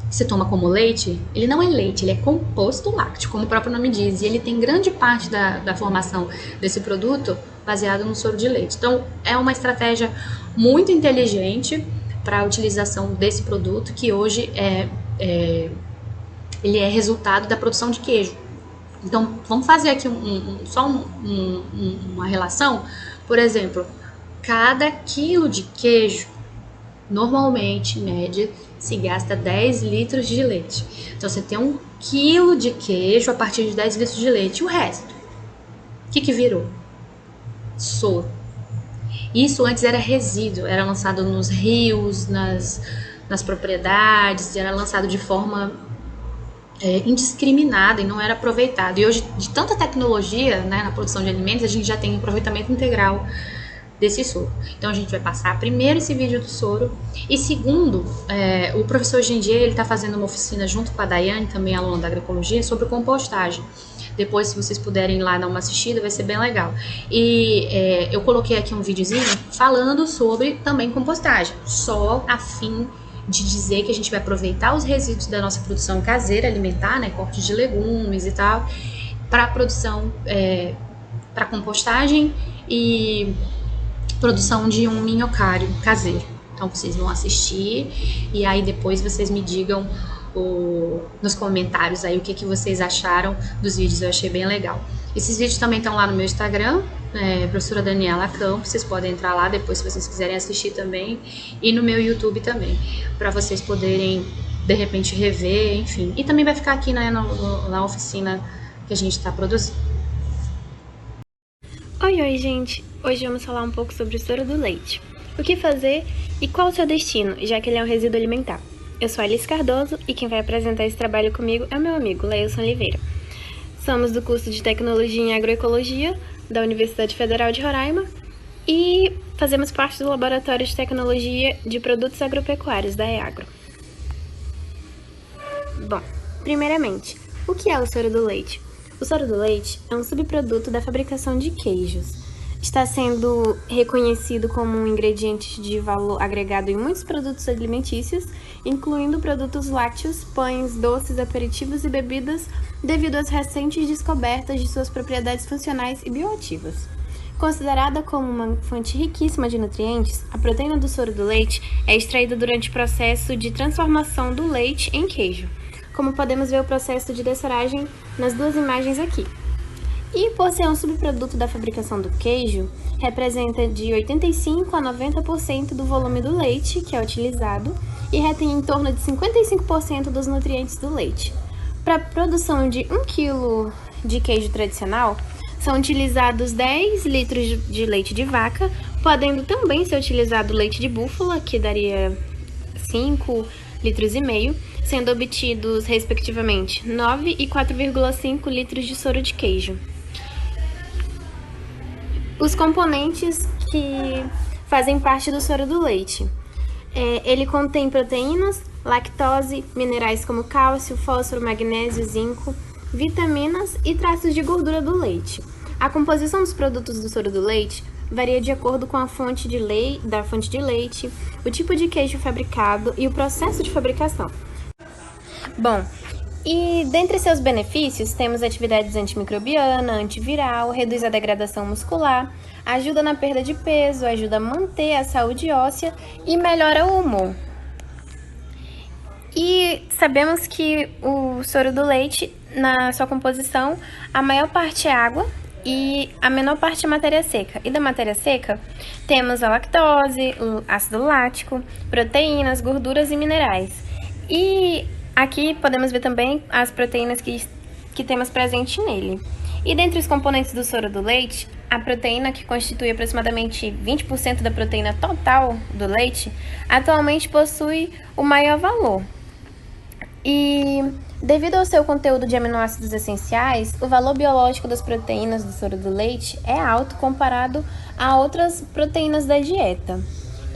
Speaker 1: que se toma como leite, ele não é leite, ele é composto lácteo, como o próprio nome diz, e ele tem grande parte da formação desse produto baseado no soro de leite. Então, é uma estratégia muito inteligente para a utilização desse produto, que hoje ele é resultado da produção de queijo. Então, vamos fazer aqui uma relação. Por exemplo, cada quilo de queijo, normalmente, em média, se gasta 10 litros de leite. Então, você tem 1 quilo de queijo a partir de 10 litros de leite. E o resto? O que virou? Soro. Isso antes era resíduo, era lançado nos rios, nas propriedades, era lançado de forma indiscriminada e não era aproveitado. E hoje, de tanta tecnologia, né, na produção de alimentos, a gente já tem um aproveitamento integral desse soro. Então, a gente vai passar primeiro esse vídeo do soro, e segundo, o professor Gendier, ele está fazendo uma oficina junto com a Daiane, também aluna da agroecologia, sobre compostagem. Depois, se vocês puderem ir lá dar uma assistida, vai ser bem legal. E eu coloquei aqui um videozinho falando sobre também compostagem, só a fim de dizer que a gente vai aproveitar os resíduos da nossa produção caseira alimentar, né, corte de legumes e tal, para produção, para compostagem e produção de um minhocário caseiro. Então, vocês vão assistir e aí depois vocês me digam nos comentários aí o que vocês acharam dos vídeos. Eu achei bem legal. Esses vídeos também estão lá no meu Instagram, professora Daniela Campos. Vocês podem entrar lá depois se vocês quiserem assistir também, e no meu YouTube também, para vocês poderem de repente rever, enfim. E também vai ficar aqui, né, na oficina que a gente está produzindo.
Speaker 2: Oi, gente! Hoje vamos falar um pouco sobre o soro do leite. O que fazer e qual o seu destino, já que ele é um resíduo alimentar. Eu sou Alice Cardoso e quem vai apresentar esse trabalho comigo é o meu amigo, Leilson Oliveira. Somos do curso de Tecnologia em Agroecologia da Universidade Federal de Roraima e fazemos parte do Laboratório de Tecnologia de Produtos Agropecuários da EAGRO. Bom, primeiramente, o que é o soro do leite? O soro do leite é um subproduto da fabricação de queijos. Está sendo reconhecido como um ingrediente de valor agregado em muitos produtos alimentícios, incluindo produtos lácteos, pães, doces, aperitivos e bebidas, devido às recentes descobertas de suas propriedades funcionais e bioativas. Considerada como uma fonte riquíssima de nutrientes, a proteína do soro do leite é extraída durante o processo de transformação do leite em queijo, como podemos ver o processo de dessoragem nas duas imagens aqui. E por ser um subproduto da fabricação do queijo, representa de 85% a 90% do volume do leite que é utilizado e retém em torno de 55% dos nutrientes do leite. Para a produção de 1 kg de queijo tradicional, são utilizados 10 litros de leite de vaca, podendo também ser utilizado leite de búfala, que daria 5,5 litros, sendo obtidos, respectivamente, 9 e 4,5 litros de soro de queijo. Os componentes que fazem parte do soro do leite. Ele contém proteínas, lactose, minerais como cálcio, fósforo, magnésio, zinco, vitaminas e traços de gordura do leite. A composição dos produtos do soro do leite varia de acordo com a fonte de leite, o tipo de queijo fabricado e o processo de fabricação. Bom, e dentre seus benefícios temos atividades antimicrobiana, antiviral, reduz a degradação muscular, ajuda na perda de peso, ajuda a manter a saúde óssea e melhora o humor. E sabemos que o soro do leite, na sua composição, a maior parte é água, e a menor parte é matéria seca. E da matéria seca, temos a lactose, o ácido lático, proteínas, gorduras e minerais. E aqui podemos ver também as proteínas que temos presente nele. E dentre os componentes do soro do leite, a proteína, que constitui aproximadamente 20% da proteína total do leite, atualmente possui o maior valor. E devido ao seu conteúdo de aminoácidos essenciais, o valor biológico das proteínas do soro do leite é alto comparado a outras proteínas da dieta.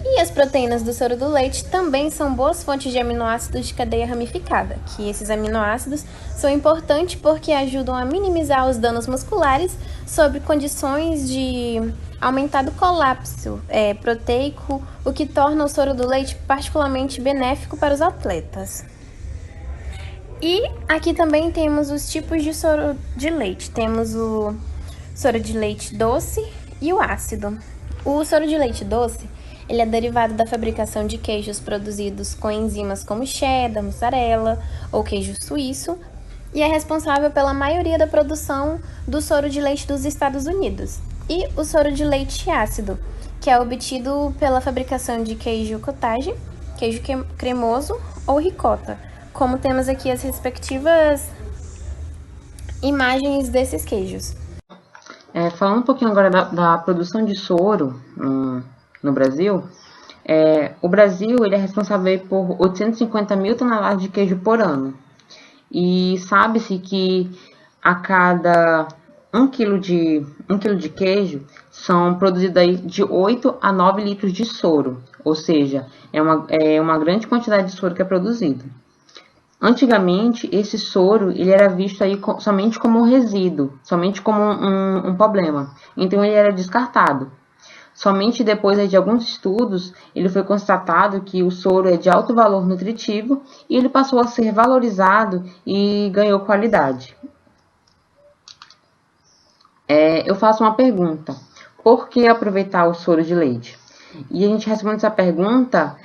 Speaker 2: E as proteínas do soro do leite também são boas fontes de aminoácidos de cadeia ramificada, que esses aminoácidos são importantes porque ajudam a minimizar os danos musculares sob condições de aumentado colapso proteico, o que torna o soro do leite particularmente benéfico para os atletas. E aqui também temos os tipos de soro de leite. Temos o soro de leite doce e o ácido. O soro de leite doce, ele é derivado da fabricação de queijos produzidos com enzimas como cheddar, mussarela ou queijo suíço e é responsável pela maioria da produção do soro de leite dos Estados Unidos. E o soro de leite ácido, que é obtido pela fabricação de queijo cottage, queijo cremoso ou ricota, como temos aqui as respectivas imagens desses queijos.
Speaker 3: Falando um pouquinho agora da produção de soro no Brasil, o Brasil ele é responsável por 850 mil toneladas de queijo por ano. E sabe-se que a cada 1 quilo de queijo são produzidos aí de 8 a 9 litros de soro, ou seja, é uma grande quantidade de soro que é produzido. Antigamente, esse soro ele era visto aí somente como um resíduo, somente como um problema. Então, ele era descartado. Somente depois de alguns estudos, ele foi constatado que o soro é de alto valor nutritivo e ele passou a ser valorizado e ganhou qualidade. Eu faço uma pergunta. Por que aproveitar o soro de leite? E a gente responde essa pergunta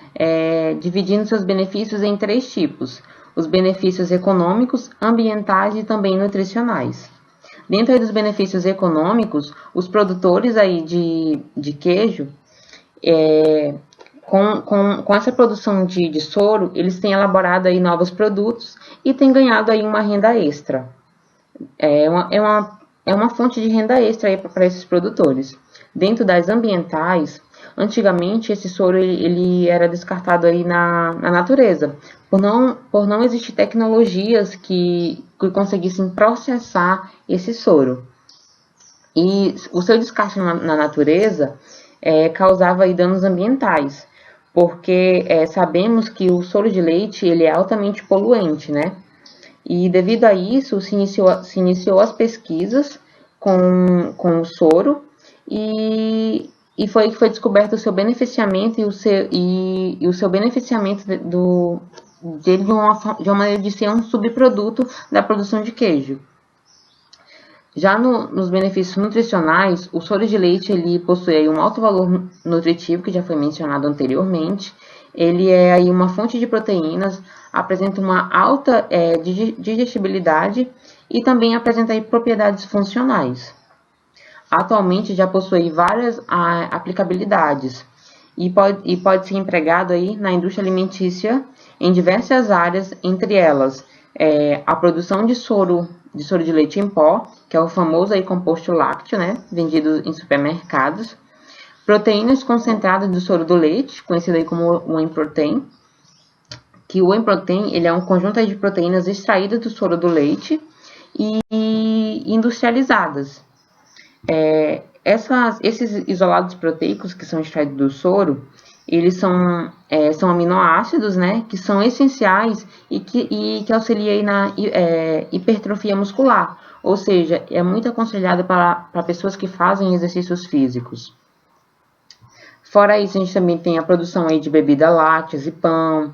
Speaker 3: dividindo seus benefícios em 3 tipos. Os benefícios econômicos, ambientais e também nutricionais. Dentro dos benefícios econômicos, os produtores aí de queijo, com essa produção de soro, eles têm elaborado aí novos produtos e têm ganhado aí uma renda extra. É uma fonte de renda extra aí para esses produtores. Dentro das ambientais, antigamente esse soro ele era descartado aí na natureza, por não existir tecnologias que conseguissem processar esse soro. E o seu descarte na natureza causava aí danos ambientais, porque sabemos que o soro de leite ele é altamente poluente, né? E devido a isso se iniciou as pesquisas com o soro e foi descoberto o seu beneficiamento e o seu beneficiamento dele de uma maneira de ser um subproduto da produção de queijo. Já nos benefícios nutricionais, o soro de leite ele possui um alto valor nutritivo, que já foi mencionado anteriormente. Ele é aí uma fonte de proteínas, apresenta uma alta digestibilidade e também apresenta aí propriedades funcionais. Atualmente já possui várias aplicabilidades e pode ser empregado aí na indústria alimentícia em diversas áreas, entre elas a produção de soro de leite em pó, que é o famoso aí composto lácteo, né, vendido em supermercados, proteínas concentradas do soro do leite, conhecido aí como o whey protein, que o whey protein ele é um conjunto aí de proteínas extraídas do soro do leite e industrializadas. Esses isolados proteicos que são extraídos do soro, eles são aminoácidos, né, que são essenciais e que auxiliam na hipertrofia muscular, ou seja, é muito aconselhado para pessoas que fazem exercícios físicos. Fora isso, a gente também tem a produção aí de bebidas lácteas e pão,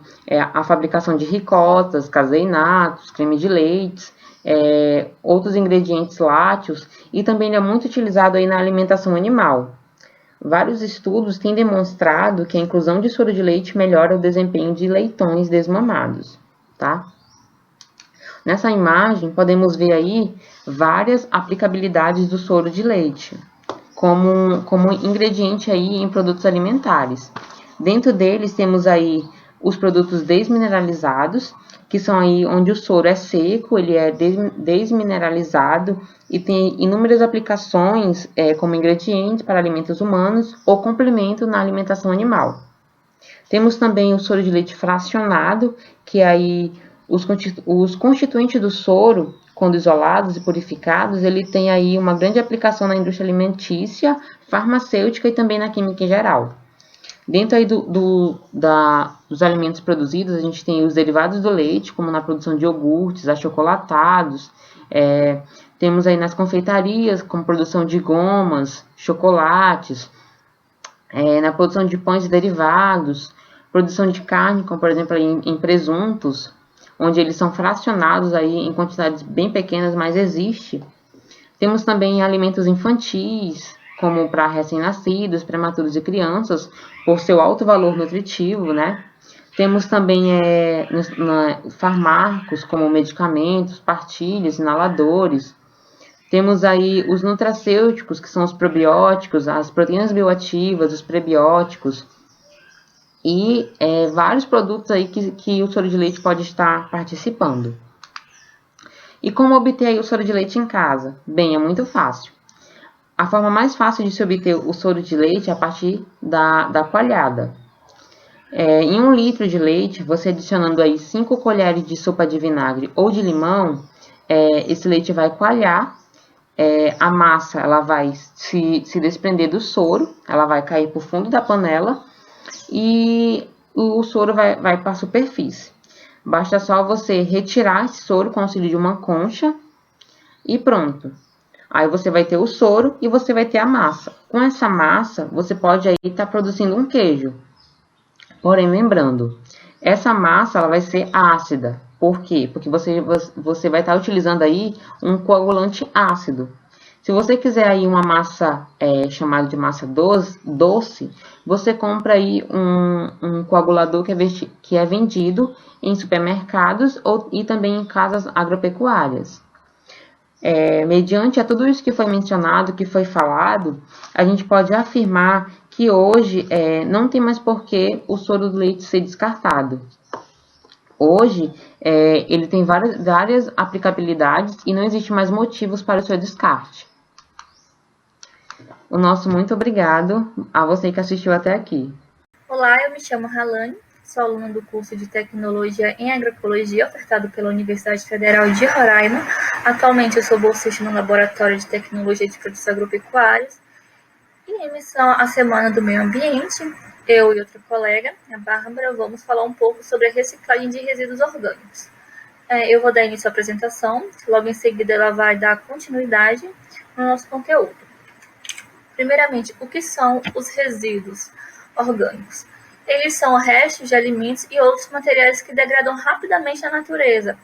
Speaker 3: a fabricação de ricotas, caseinatos, creme de leite, outros ingredientes lácteos, e também ele é muito utilizado aí na alimentação animal. Vários estudos têm demonstrado que a inclusão de soro de leite melhora o desempenho de leitões desmamados, tá? Nessa imagem, podemos ver aí várias aplicabilidades do soro de leite, como ingrediente aí em produtos alimentares. Dentro deles temos aí os produtos desmineralizados, que são aí onde o soro é seco, ele é desmineralizado e tem inúmeras aplicações como ingrediente para alimentos humanos ou complemento na alimentação animal. Temos também o soro de leite fracionado, que aí os constituintes do soro, quando isolados e purificados, ele tem aí uma grande aplicação na indústria alimentícia, farmacêutica e também na química em geral. Dentro aí dos alimentos produzidos, a gente tem os derivados do leite, como na produção de iogurtes, achocolatados. Temos aí nas confeitarias, como produção de gomas, chocolates. Na produção de pães e derivados, produção de carne, como por exemplo em presuntos, onde eles são fracionados aí em quantidades bem pequenas, mas existe. Temos também alimentos infantis, como para recém-nascidos, prematuros e crianças, por seu alto valor nutritivo, né? Temos também fármacos, como medicamentos, pastilhas, inaladores. Temos aí os nutracêuticos, que são os probióticos, as proteínas bioativas, os prebióticos, e vários produtos aí que o soro de leite pode estar participando. E como obter aí o soro de leite em casa? Bem, é muito fácil. A forma mais fácil de se obter o soro de leite é a partir da coalhada. Em 1 litro de leite, você adicionando aí 5 colheres de sopa de vinagre ou de limão, esse leite vai coalhar, a massa ela vai se desprender do soro, ela vai cair para o fundo da panela e o soro vai para a superfície. Basta só você retirar esse soro com o auxílio de uma concha e pronto. Aí você vai ter o soro e você vai ter a massa. Com essa massa, você pode aí estar produzindo um queijo. Porém, lembrando, essa massa ela vai ser ácida. Por quê? Porque você vai estar utilizando aí um coagulante ácido. Se você quiser aí uma massa chamada de massa doce, você compra aí um coagulador que é vendido em supermercados e também em casas agropecuárias. Mediante a tudo isso que foi mencionado, que foi falado, a gente pode afirmar que hoje não tem mais por que o soro do leite ser descartado. Hoje, ele tem várias aplicabilidades e não existe mais motivos para o seu descarte. O nosso muito obrigado a você que assistiu até aqui.
Speaker 4: Olá, eu me chamo Ralane, sou aluna do curso de Tecnologia em Agroecologia, ofertado pela Universidade Federal de Roraima. Atualmente eu sou bolsista no Laboratório de Tecnologia de Produtos Agropecuários. E em missão à Semana do Meio Ambiente, eu e outra colega, a Bárbara, vamos falar um pouco sobre a reciclagem de resíduos orgânicos. Eu vou dar início à apresentação, logo em seguida ela vai dar continuidade no nosso conteúdo. Primeiramente, o que são os resíduos orgânicos? Eles são restos de alimentos e outros materiais que degradam rapidamente na natureza,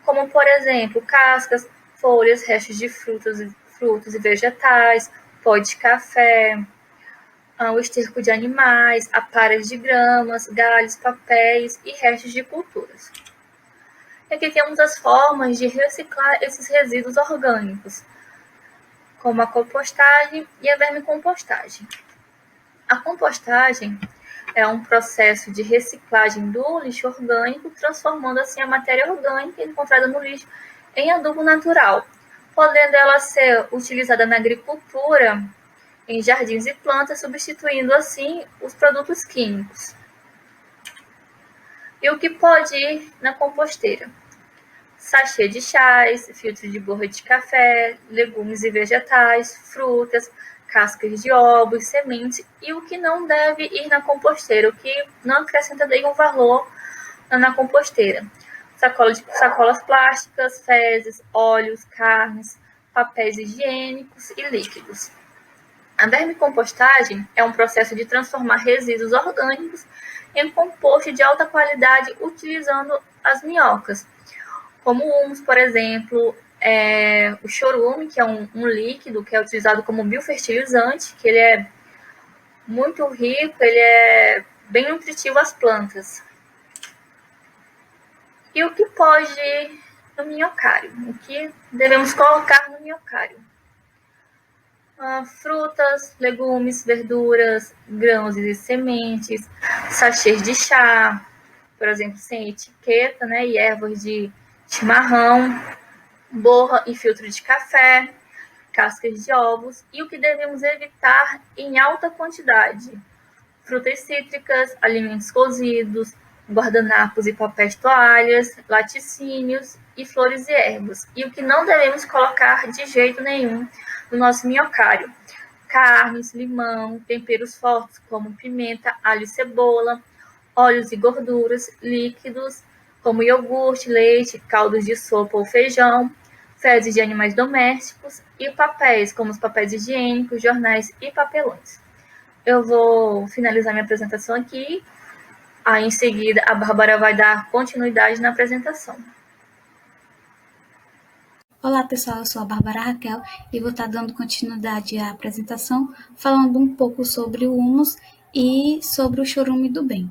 Speaker 4: como, por exemplo, cascas, folhas, restos de frutos e vegetais, pó de café, o esterco de animais, aparas de gramas, galhos, papéis e restos de culturas. E aqui temos as formas de reciclar esses resíduos orgânicos, como a compostagem e a vermicompostagem. A compostagem é um processo de reciclagem do lixo orgânico, transformando assim a matéria orgânica encontrada no lixo em adubo natural, podendo ela ser utilizada na agricultura, em jardins e plantas, substituindo assim os produtos químicos. E o que pode ir na composteira? Sachê de chás, filtro de borra de café, legumes e vegetais, frutas, cascas de ovos, sementes, e o que não deve ir na composteira, o que não acrescenta nenhum valor na composteira. Sacolas plásticas, fezes, óleos, carnes, papéis higiênicos e líquidos. A vermicompostagem é um processo de transformar resíduos orgânicos em composto de alta qualidade utilizando as minhocas, como o humus, por exemplo, o chorume, que é um líquido que é utilizado como biofertilizante, que ele é muito rico, ele é bem nutritivo às plantas. E o que pode ir no minhocário. O que devemos colocar no minhocário? Frutas, legumes, verduras, grãos e sementes, sachês de chá, por exemplo, sem etiqueta, né, e ervas de chimarrão, borra e filtro de café, cascas de ovos, e o que devemos evitar em alta quantidade: frutas cítricas, alimentos cozidos, guardanapos e papéis toalhas, laticínios e flores e ervas. E o que não devemos colocar de jeito nenhum no nosso minhocário: carnes, limão, temperos fortes como pimenta, alho e cebola, óleos e gorduras, líquidos como iogurte, leite, caldos de sopa ou feijão, fezes de animais domésticos e papéis como os papéis higiênicos, jornais e papelões. Eu vou finalizar minha apresentação aqui. Aí, em seguida, a Bárbara vai dar continuidade na apresentação.
Speaker 5: Olá pessoal, eu sou a Bárbara Raquel e vou estar dando continuidade à apresentação falando um pouco sobre o humus e sobre o chorume do bem.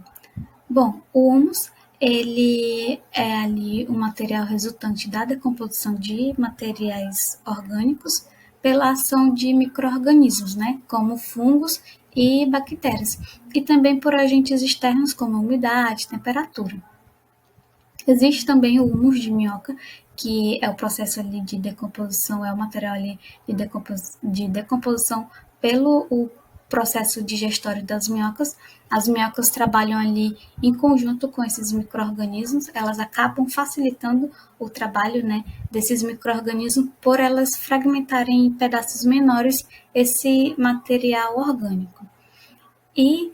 Speaker 5: Bom, o humus ele é ali um material resultante da decomposição de materiais orgânicos pela ação de micro-organismos, né, como fungos e bactérias, e também por agentes externos como umidade, temperatura. Existe também o humus de minhoca, que é o processo ali de decomposição, é o material ali de decomposição pelo o processo digestório das minhocas. As minhocas trabalham ali em conjunto com esses micro-organismos, elas acabam facilitando o trabalho, né, desses micro-organismos por elas fragmentarem em pedaços menores esse material orgânico. E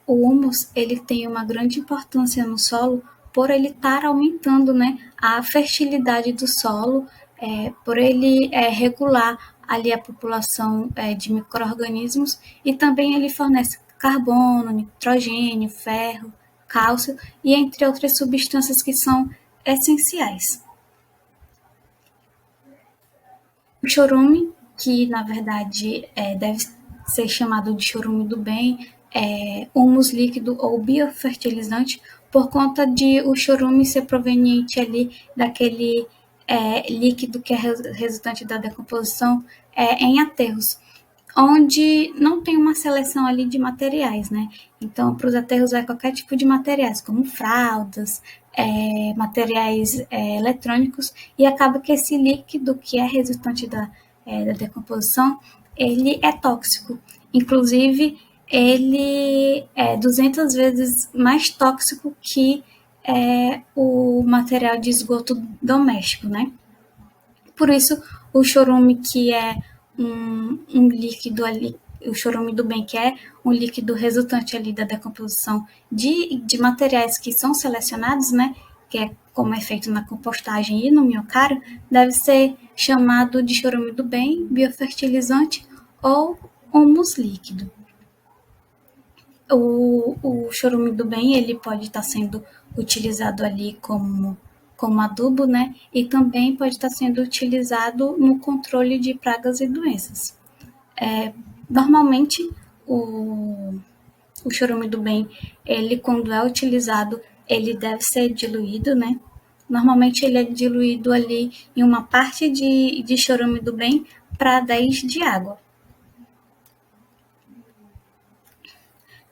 Speaker 5: o humus ele tem uma grande importância no solo por ele estar aumentando, né, a fertilidade do solo, por ele regular ali a população de micro-organismos, e também ele fornece carbono, nitrogênio, ferro, cálcio e entre outras substâncias que são essenciais. O chorume, que na verdade deve ser chamado de chorume do bem, humus líquido ou biofertilizante, por conta de o chorume ser proveniente ali daquele líquido que é resultante da decomposição em aterros, onde não tem uma seleção ali de materiais, né? Então, para os aterros vai qualquer tipo de materiais, como fraldas, materiais eletrônicos, e acaba que esse líquido que é resultante da decomposição, ele é tóxico. Inclusive, ele é 200 vezes mais tóxico que o material de esgoto doméstico, né? Por isso, o chorume, que é um líquido ali, o chorume do bem, que é um líquido resultante ali da decomposição de materiais que são selecionados, né, que é como é feito na compostagem e no minhocário, deve ser chamado de chorume do bem, biofertilizante ou humus líquido. O chorume do bem ele pode estar sendo utilizado ali como adubo, né? E também pode estar sendo utilizado no controle de pragas e doenças. Normalmente, o chorume do bem, ele quando é utilizado, ele deve ser diluído, né? Normalmente ele é diluído ali em uma parte de chorume do bem para 10 de água.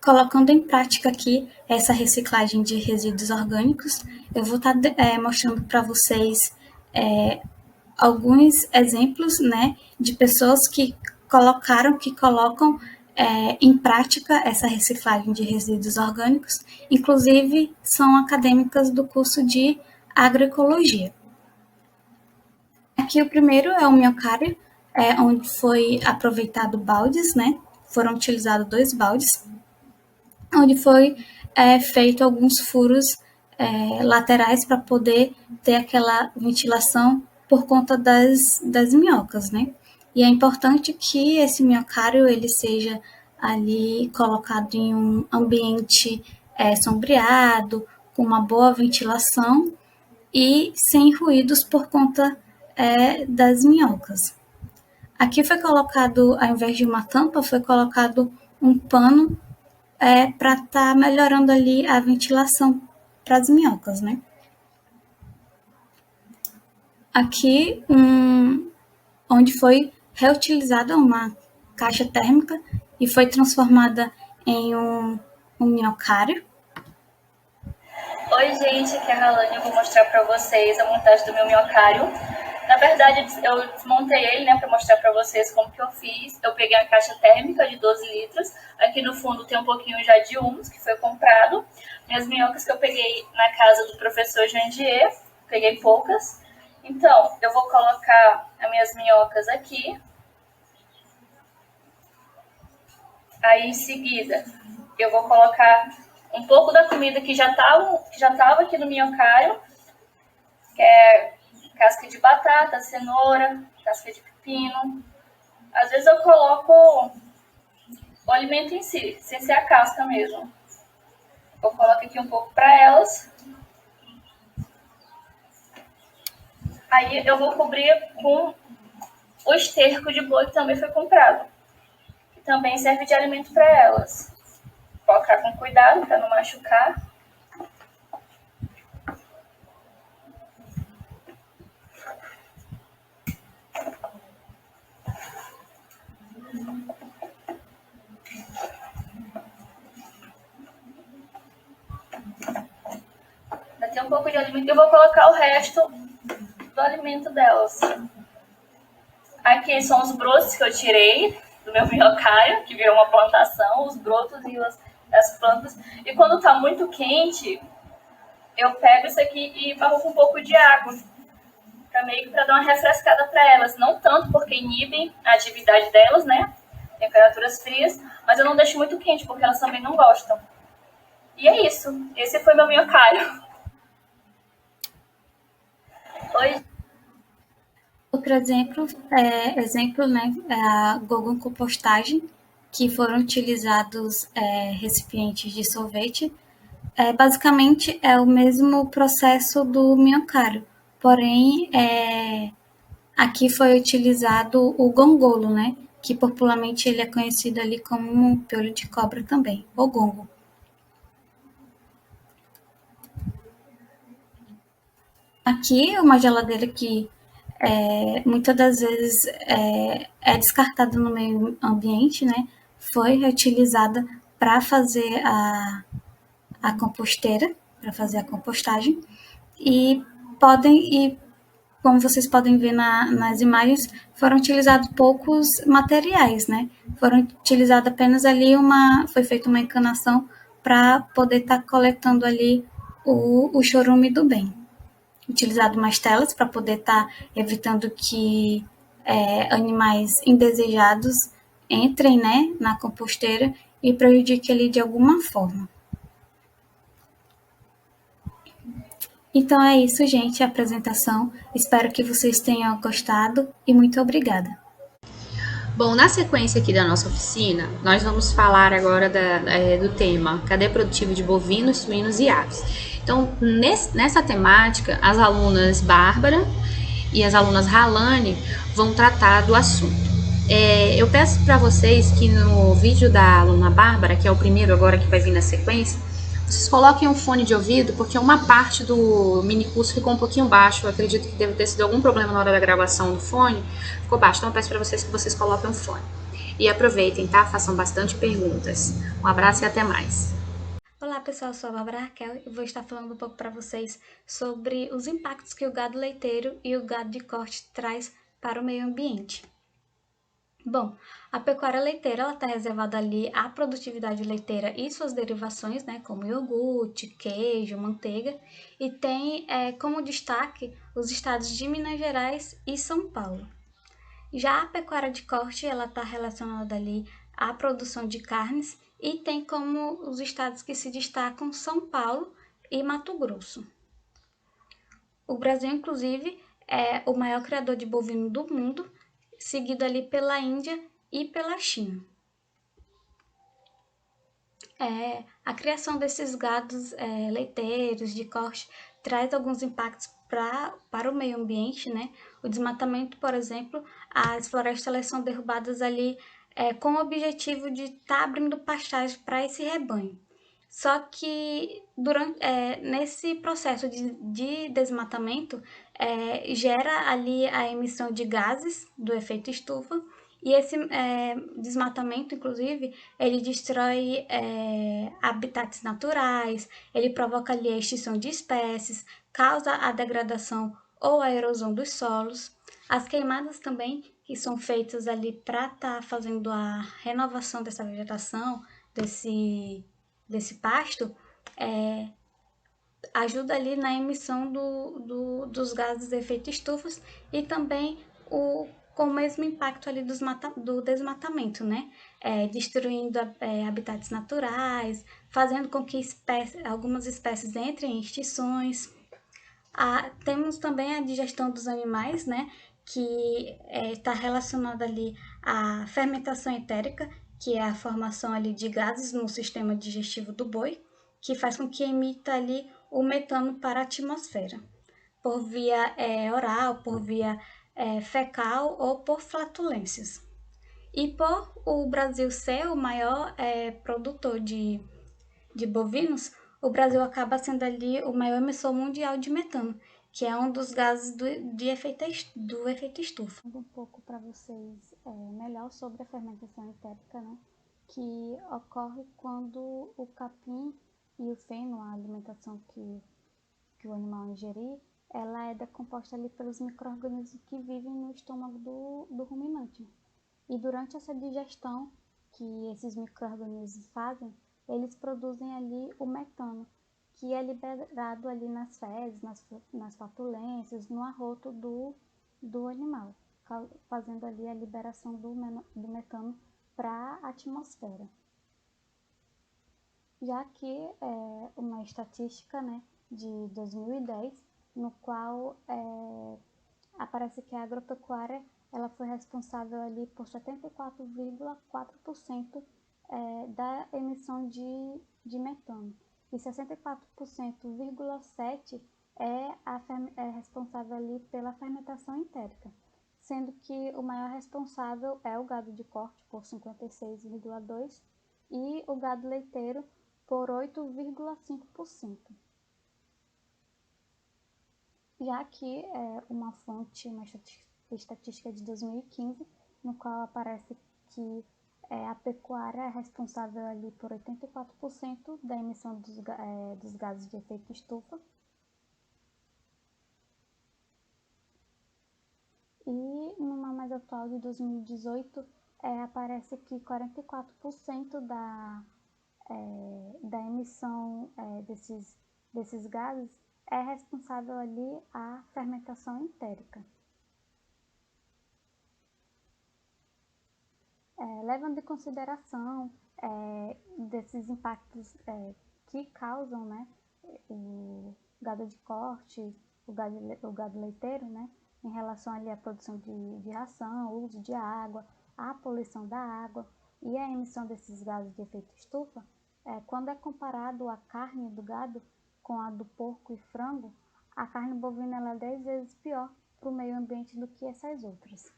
Speaker 5: Colocando em prática aqui essa reciclagem de resíduos orgânicos, eu vou estar mostrando para vocês alguns exemplos, né, de pessoas que colocam em prática essa reciclagem de resíduos orgânicos, inclusive são acadêmicas do curso de agroecologia. Aqui o primeiro é o minhocário, onde foi aproveitado baldes, né, foram utilizados 2 baldes, onde foi feito alguns furos laterais para poder ter aquela ventilação por conta das minhocas, né? E é importante que esse minhocário ele seja ali colocado em um ambiente sombreado, com uma boa ventilação e sem ruídos por conta das minhocas. Aqui foi colocado, ao invés de uma tampa, foi colocado um pano para estar melhorando ali a ventilação para as minhocas, né? aqui onde foi reutilizada uma caixa térmica e foi transformada em um minhocário.
Speaker 4: Oi, gente, aqui é a Ralane. Eu vou mostrar para vocês a montagem do meu minhocário. Na verdade, eu desmontei ele, né, para mostrar para vocês como que eu fiz. Eu peguei a caixa térmica de 12 litros. Aqui no fundo tem um pouquinho já de humus, que foi comprado. Minhas minhocas que eu peguei na casa do professor Jandier, peguei poucas. Então, eu vou colocar as minhas minhocas aqui. Aí, em seguida, eu vou colocar um pouco da comida que já estava aqui no minhocário, que é casca de batata, cenoura, casca de pepino. Às vezes eu coloco o alimento em si, sem ser a casca mesmo. Eu coloco aqui um pouco para elas. Aí eu vou cobrir com o esterco de boi que também foi comprado. Que também serve de alimento para elas. Vou colocar com cuidado para não machucar. Ainda tem um pouco de alimento. Eu vou colocar o resto do alimento delas. Aqui são os brotos que eu tirei do meu minhocário, que virou uma plantação, os brotos e as plantas. E quando tá muito quente, eu pego isso aqui e barro com um pouco de água, para dar uma refrescada para elas. Não tanto porque inibem a atividade delas, né? Temperaturas frias, mas eu não deixo muito quente, porque elas também não gostam. E é isso. Esse foi meu minhocário. Oi.
Speaker 5: Outro exemplo, né, é a gogoncompostagem, que foram utilizados recipientes de sorvete. Basicamente, é o mesmo processo do minhocário, porém, aqui foi utilizado o gongolo, né, que popularmente ele é conhecido ali como um piolho de cobra também, ou gongo. Aqui, uma geladeira que muitas das vezes é descartada no meio ambiente, né? Foi reutilizada para fazer a composteira, para fazer a compostagem. E como vocês podem ver nas imagens, foram utilizados poucos materiais, né? Foram utilizados apenas ali foi feita uma encanação para poder estar coletando ali o chorume do bem. Utilizado mais telas para poder estar evitando que animais indesejados entrem, né, na composteira e prejudiquem ele de alguma forma. Então é isso, gente, a apresentação. Espero que vocês tenham gostado e muito obrigada.
Speaker 1: Bom, na sequência aqui da nossa oficina, nós vamos falar agora do tema cadeia produtiva de bovinos, suínos e aves. Então, nessa temática, as alunas Bárbara e as alunas Ralane vão tratar do assunto. Eu peço para vocês que no vídeo da aluna Bárbara, que é o primeiro agora que vai vir na sequência, vocês coloquem um fone de ouvido, porque uma parte do minicurso ficou um pouquinho baixo. Eu acredito que deve ter sido algum problema na hora da gravação do fone. Ficou baixo, então eu peço para vocês que vocês coloquem um fone. E aproveitem, tá? Façam bastante perguntas. Um abraço e até mais.
Speaker 2: Olá pessoal, eu sou a Bárbara Raquel e vou estar falando um pouco para vocês sobre os impactos que o gado leiteiro e o gado de corte traz para o meio ambiente. Bom, a pecuária leiteira está reservada ali à produtividade leiteira e suas derivações, né, como iogurte, queijo, manteiga, e tem como destaque os estados de Minas Gerais e São Paulo. Já a pecuária de corte, ela está relacionada ali à produção de carnes e tem como os estados que se destacam São Paulo e Mato Grosso. O Brasil, inclusive, é o maior criador de bovino do mundo, seguido ali pela Índia e pela China. A criação desses gados leiteiros de corte traz alguns impactos para o meio ambiente, né? O desmatamento, por exemplo, as florestas elas são derrubadas ali com o objetivo de estar abrindo pastagem para esse rebanho.
Speaker 5: Só que nesse processo de desmatamento gera ali a emissão de gases do efeito estufa, e esse desmatamento, inclusive, ele destrói habitats naturais, ele provoca ali a extinção de espécies, causa a degradação ou a erosão dos solos. As queimadas também, que são feitas ali para estar fazendo a renovação dessa vegetação, desse pasto, ajuda ali na emissão dos gases de efeito estufas, e também com o mesmo impacto ali do desmatamento, né? Destruindo habitats naturais, fazendo com que algumas espécies entrem em extinções. Temos também a digestão dos animais, né? Que está relacionada ali à fermentação entérica, que é a formação ali de gases no sistema digestivo do boi, que faz com que emita ali o metano para a atmosfera, por via oral, por via fecal ou por flatulências. E por o Brasil ser o maior produtor de bovinos, o Brasil acaba sendo ali o maior emissor mundial de metano, que é um dos gases do efeito estufa.
Speaker 6: Um pouco para vocês melhor sobre a fermentação entérica, né? Que ocorre quando o capim e o feno, a alimentação que o animal ingerir, ela é decomposta ali pelos micro-organismos que vivem no estômago do ruminante. E durante essa digestão que esses micro-organismos fazem, eles produzem ali o metano, que é liberado ali nas fezes, nas flatulências, no arroto do animal, fazendo ali a liberação do metano para a atmosfera. Já que uma estatística, né, de 2010, no qual aparece que a agropecuária ela foi responsável ali por 74,4% da emissão de metano, e 64,7% é responsável ali pela fermentação entérica, sendo que o maior responsável é o gado de corte, por 56,2%, e o gado leiteiro, por 8,5%. Já que uma estatística de 2015, no qual aparece que a pecuária é responsável ali por 84% da emissão dos gases de efeito estufa. E numa mais atual de 2018, aparece que 44% da emissão desses gases é responsável ali a fermentação entérica. Levando em consideração desses impactos que causam, né, o gado de corte, o gado leiteiro, né, em relação ali à produção de ração, o uso de água, a poluição da água e a emissão desses gases de efeito estufa, quando é comparado a carne do gado com a do porco e frango, a carne bovina ela é 10 vezes pior para o meio ambiente do que essas outras.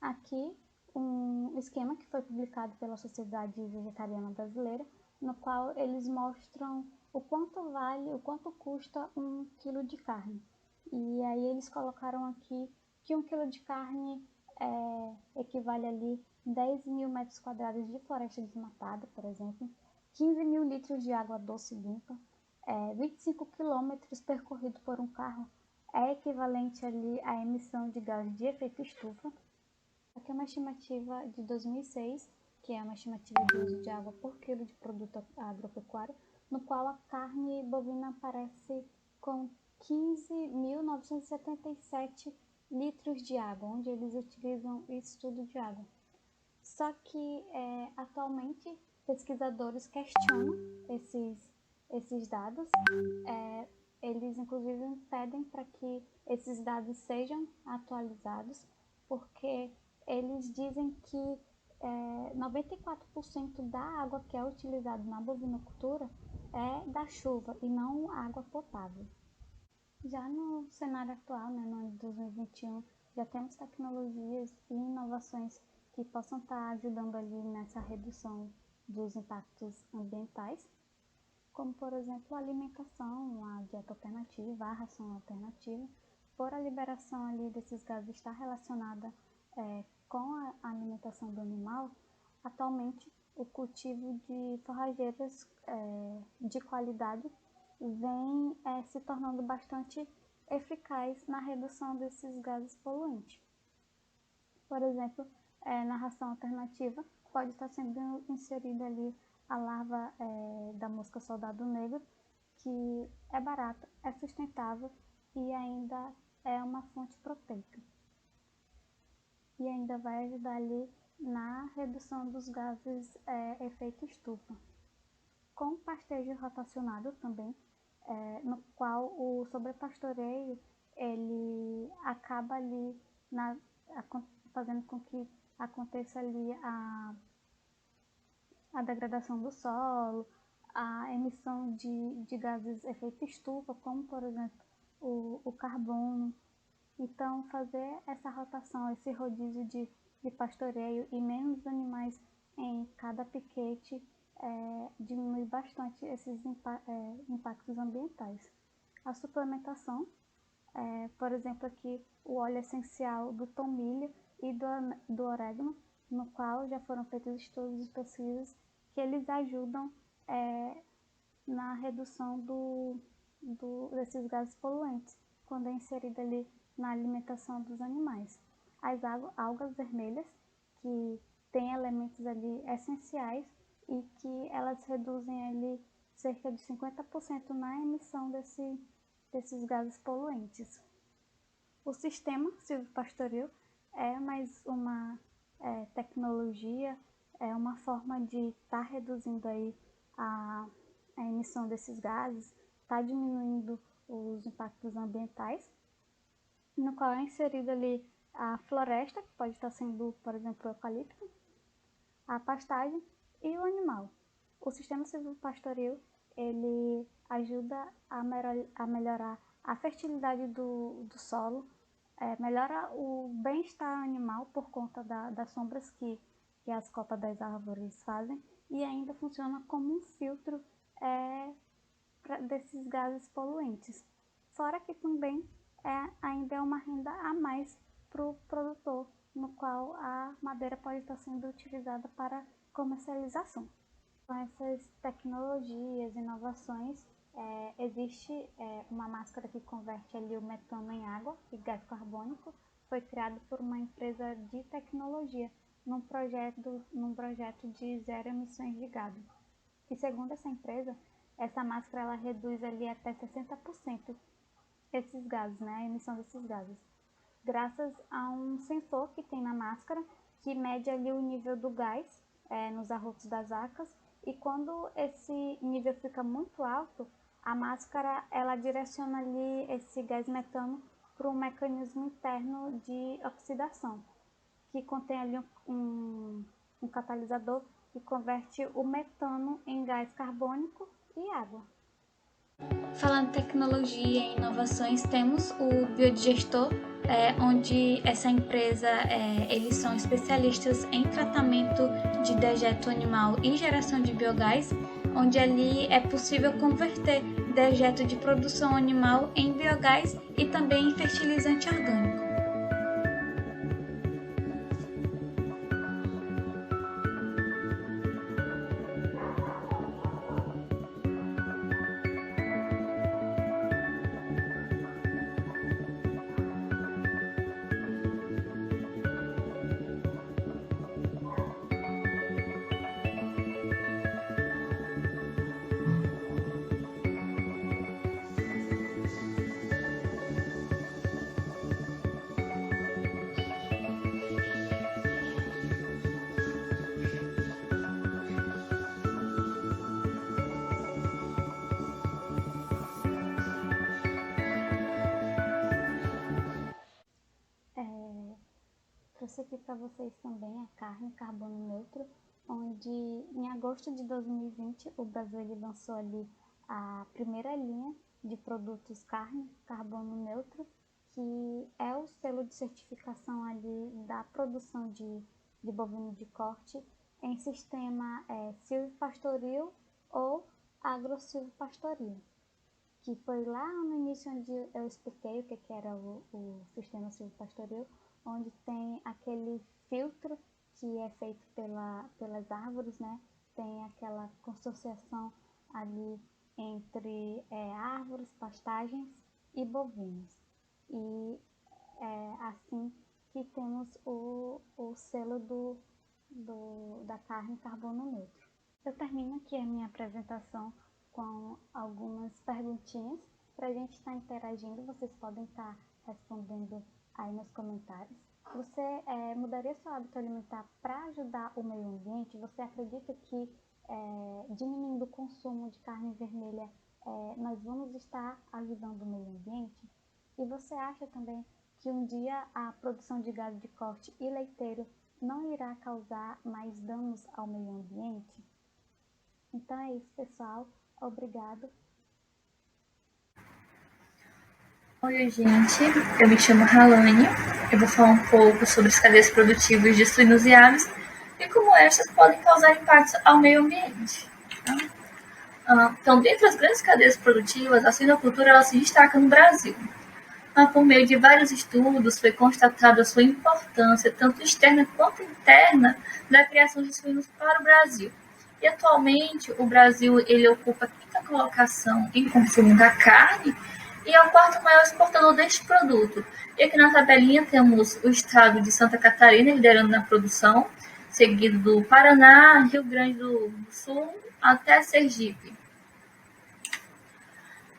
Speaker 6: Aqui um esquema que foi publicado pela Sociedade Vegetariana Brasileira, no qual eles mostram o quanto custa 1 quilo de carne. E aí eles colocaram aqui que 1 quilo de carne equivale ali 10 mil metros quadrados de floresta desmatada, por exemplo, 15 mil litros de água doce limpa, 25 quilômetros percorridos por um carro é equivalente ali à emissão de gases de efeito estufa. Aqui é uma estimativa de 2006, que é uma estimativa de uso de água por quilo de produto agropecuário, no qual a carne bovina aparece com 15.977 litros de água, onde eles utilizam isso tudo de água. Só que atualmente pesquisadores questionam esses dados, eles inclusive pedem para que esses dados sejam atualizados, porque eles dizem que 94% da água que é utilizada na bovinocultura é da chuva e não água potável. Já no cenário atual, né, no ano de 2021, já temos tecnologias e inovações que possam estar ajudando ali nessa redução dos impactos ambientais, como por exemplo a alimentação, a dieta alternativa, a ração alternativa. Por a liberação ali desses gases estar relacionada com a alimentação do animal, atualmente o cultivo de forrageiras de qualidade vem se tornando bastante eficaz na redução desses gases poluentes. Por exemplo, na ração alternativa pode estar sendo inserida ali a larva da mosca soldado negro, que é barata, é sustentável e ainda é uma fonte proteica. E ainda vai ajudar ali na redução dos gases efeito estufa. Com pastejo rotacionado também, no qual o sobrepastoreio ele acaba ali fazendo com que aconteça ali a degradação do solo, a emissão de gases efeito estufa, como por exemplo o carbono. Então, fazer essa rotação, esse rodízio de pastoreio e menos animais em cada piquete diminui bastante esses impactos ambientais. A suplementação, por exemplo aqui o óleo essencial do tomilho e do orégano, no qual já foram feitos estudos e pesquisas que eles ajudam na redução desses gases poluentes, quando é inserida ali na alimentação dos animais. As algas vermelhas, que têm elementos ali essenciais e que elas reduzem ali cerca de 50% na emissão desses gases poluentes. O sistema silvopastoril é mais uma tecnologia, é uma forma de estar reduzindo aí a emissão desses gases, está diminuindo os impactos ambientais, no qual é inserida ali a floresta, que pode estar sendo, por exemplo, o eucalipto, a pastagem e o animal. O sistema silvopastoril ele ajuda a melhorar a fertilidade do solo, melhora o bem-estar animal por conta das sombras que as copas das árvores fazem, e ainda funciona como um filtro desses gases poluentes. Fora que também ainda é uma renda a mais para o produtor, no qual a madeira pode estar sendo utilizada para comercialização. Com essas tecnologias, inovações, existe uma máscara que converte ali o metano em água e gás carbônico. Foi criado por uma empresa de tecnologia num projeto de zero emissões de gado. E segundo essa empresa, essa máscara ela reduz ali até 60% esses gases, né, a emissão desses gases, graças a um sensor que tem na máscara que mede ali o nível do gás nos arrotos das vacas, e quando esse nível fica muito alto, a máscara ela direciona ali esse gás metano para um mecanismo interno de oxidação, que contém ali um catalisador que converte o metano em gás carbônico e água.
Speaker 5: Falando em tecnologia e inovações, temos o biodigestor, onde essa empresa, eles são especialistas em tratamento de dejeto animal e geração de biogás, onde ali é possível converter dejeto de produção animal em biogás e também em fertilizante orgânico.
Speaker 6: Trouxe aqui para vocês também a carne carbono neutro, onde em agosto de 2020 o Brasil ele lançou ali a primeira linha de produtos carne carbono neutro, que é o selo de certificação ali da produção de de bovino de corte em sistema silvopastoril ou agrosilvopastoril, que foi lá no início onde eu expliquei o que era o sistema silvopastoril, onde tem aquele filtro que é feito pelas árvores, né? Tem aquela consociação ali entre árvores, pastagens e bovinos. E é assim que temos o selo da carne carbono neutro. Eu termino aqui a minha apresentação com algumas perguntinhas para a gente estar interagindo. Vocês podem estar respondendo aí nos comentários. Você mudaria seu hábito alimentar para ajudar o meio ambiente? Você acredita que diminuindo o consumo de carne vermelha nós vamos estar ajudando o meio ambiente? E você acha também que um dia a produção de gado de corte e leiteiro não irá causar mais danos ao meio ambiente? Então é isso, pessoal. Obrigado.
Speaker 4: Oi, gente. Eu me chamo Ralane. Eu vou falar um pouco sobre as cadeias produtivas de suínos e aves e como estas podem causar impactos ao meio ambiente. Então, dentre as grandes cadeias produtivas, a suinocultura ela se destaca no Brasil. Por meio de vários estudos, foi constatada a sua importância, tanto externa quanto interna, da criação de suínos para o Brasil. E, atualmente, o Brasil ele ocupa a quinta colocação em consumo da carne e é o quarto maior exportador deste produto. E aqui na tabelinha temos o estado de Santa Catarina liderando na produção, seguido do Paraná, Rio Grande do Sul, até Sergipe.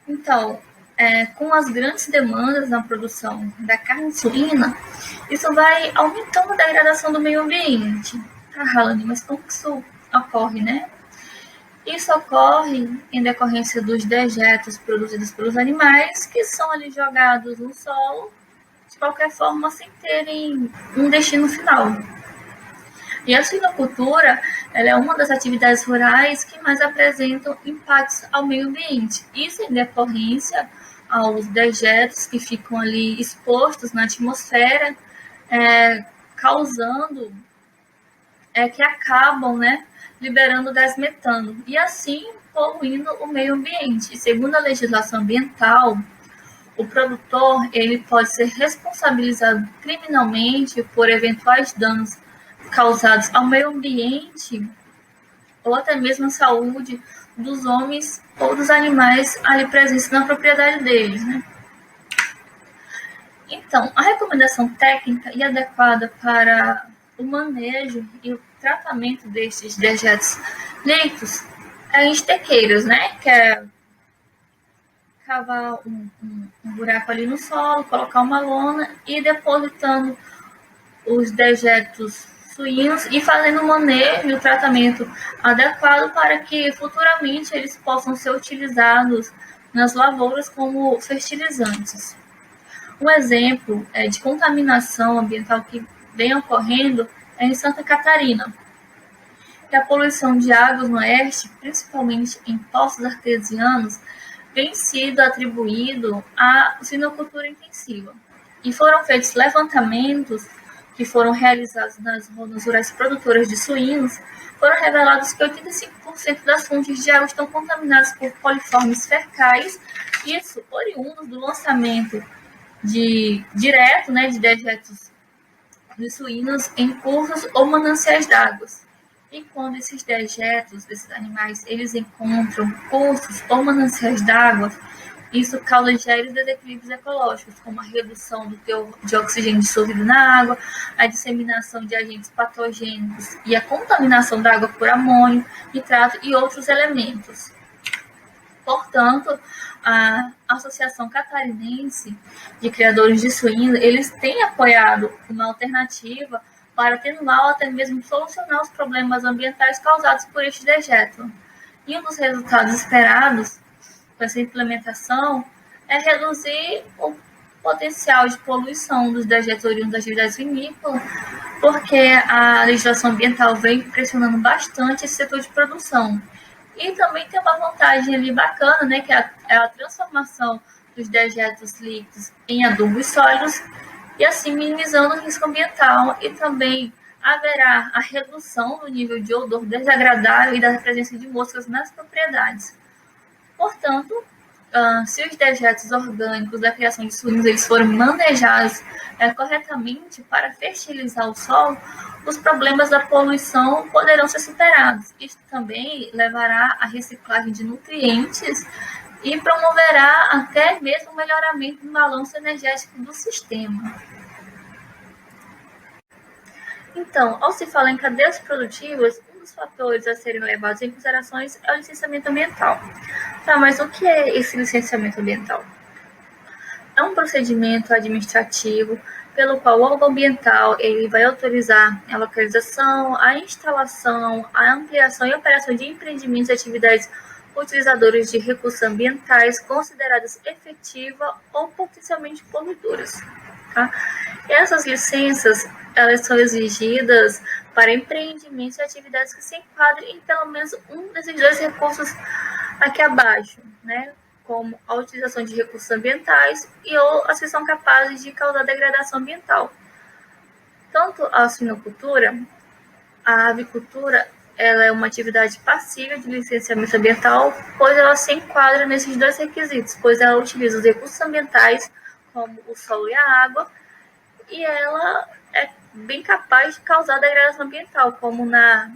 Speaker 4: Então, com as grandes demandas na produção da carne suína, isso vai aumentando a degradação do meio ambiente. Ralane, mas como que isso ocorre, né? Isso ocorre em decorrência dos dejetos produzidos pelos animais que são ali jogados no solo, de qualquer forma, sem terem um destino final. E a suinocultura ela é uma das atividades rurais que mais apresentam impactos ao meio ambiente. Isso em decorrência aos dejetos que ficam ali expostos na atmosfera, causando que acabam, liberando gás metano e assim poluindo o meio ambiente. E segundo a legislação ambiental, o produtor ele pode ser responsabilizado criminalmente por eventuais danos causados ao meio ambiente ou até mesmo à saúde dos homens ou dos animais ali presentes na propriedade deles, Então, a recomendação técnica e adequada para o manejo e o tratamento destes dejetos líquidos é em estequeiros, que é cavar um buraco ali no solo, colocar uma lona e depositando os dejetos suínos e fazendo o manejo e o tratamento adequado para que futuramente eles possam ser utilizados nas lavouras como fertilizantes. Um exemplo de contaminação ambiental que vem ocorrendo é em Santa Catarina, que a poluição de águas no oeste, principalmente em poços artesianos, tem sido atribuído à suinocultura intensiva. E foram feitos levantamentos que foram realizados nas zonas rurais produtoras de suínos, foram revelados que 85% das fontes de água estão contaminadas por coliformes fecais, isso oriundos do lançamento direto de dejetos de suínos em cursos ou mananciais d'água. E quando esses dejetos desses animais eles encontram cursos ou mananciais d'água, isso causa sérios desequilíbrios ecológicos, como a redução do teor de oxigênio dissolvido na água, a disseminação de agentes patogênicos e a contaminação da água por amônio, nitrato e outros elementos. Portanto, a Associação Catarinense de Criadores de Suínos, eles têm apoiado uma alternativa para atenuar ou até mesmo solucionar os problemas ambientais causados por este dejeto. E um dos resultados esperados com essa implementação é reduzir o potencial de poluição dos dejetos oriundos das atividades vinícolas, porque a legislação ambiental vem pressionando bastante esse setor de produção. E também tem uma vantagem ali bacana, que é a transformação dos dejetos líquidos em adubos sólidos, e assim minimizando o risco ambiental e também haverá a redução do nível de odor desagradável e da presença de moscas nas propriedades. Portanto, se os dejetos orgânicos da criação de suínos eles forem manejados corretamente para fertilizar o solo, os problemas da poluição poderão ser superados. Isso também levará à reciclagem de nutrientes e promoverá até mesmo o melhoramento do balanço energético do sistema. Então, ao se falar em cadeias produtivas, um dos fatores a serem levados em consideração é o licenciamento ambiental. Tá, mas o que é esse licenciamento ambiental? É um procedimento administrativo pelo qual o órgão ambiental ele vai autorizar a localização, a instalação, a ampliação e operação de empreendimentos e atividades utilizadoras de recursos ambientais consideradas efetivas ou potencialmente poluidoras. Tá? E essas licenças elas são exigidas para empreendimentos e atividades que se enquadrem em pelo menos um desses dois recursos aqui abaixo, né? Como a utilização de recursos ambientais e ou as que são capazes de causar degradação ambiental. Tanto a suinocultura, a avicultura, ela é uma atividade passível de licenciamento ambiental, pois ela se enquadra nesses dois requisitos, pois ela utiliza os recursos ambientais, como o solo e a água, e ela é bem capaz de causar degradação ambiental, como na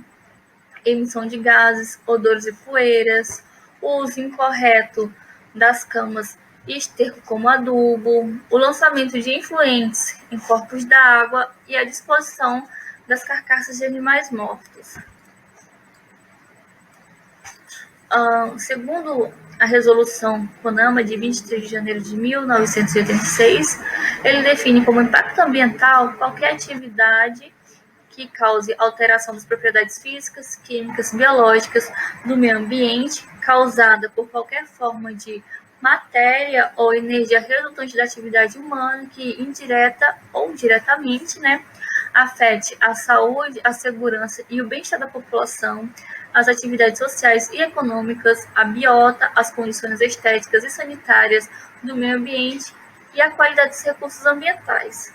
Speaker 4: emissão de gases, odores e poeiras, o uso incorreto das camas e esterco como adubo, o lançamento de influentes em corpos d'água e a disposição das carcaças de animais mortos. Segundo a resolução CONAMA de 23 de janeiro de 1986, ele define como impacto ambiental qualquer atividade que cause alteração das propriedades físicas, químicas, biológicas do meio ambiente, causada por qualquer forma de matéria ou energia resultante da atividade humana que, indireta ou diretamente, afete a saúde, a segurança e o bem-estar da população, as atividades sociais e econômicas, a biota, as condições estéticas e sanitárias do meio ambiente e a qualidade dos recursos ambientais.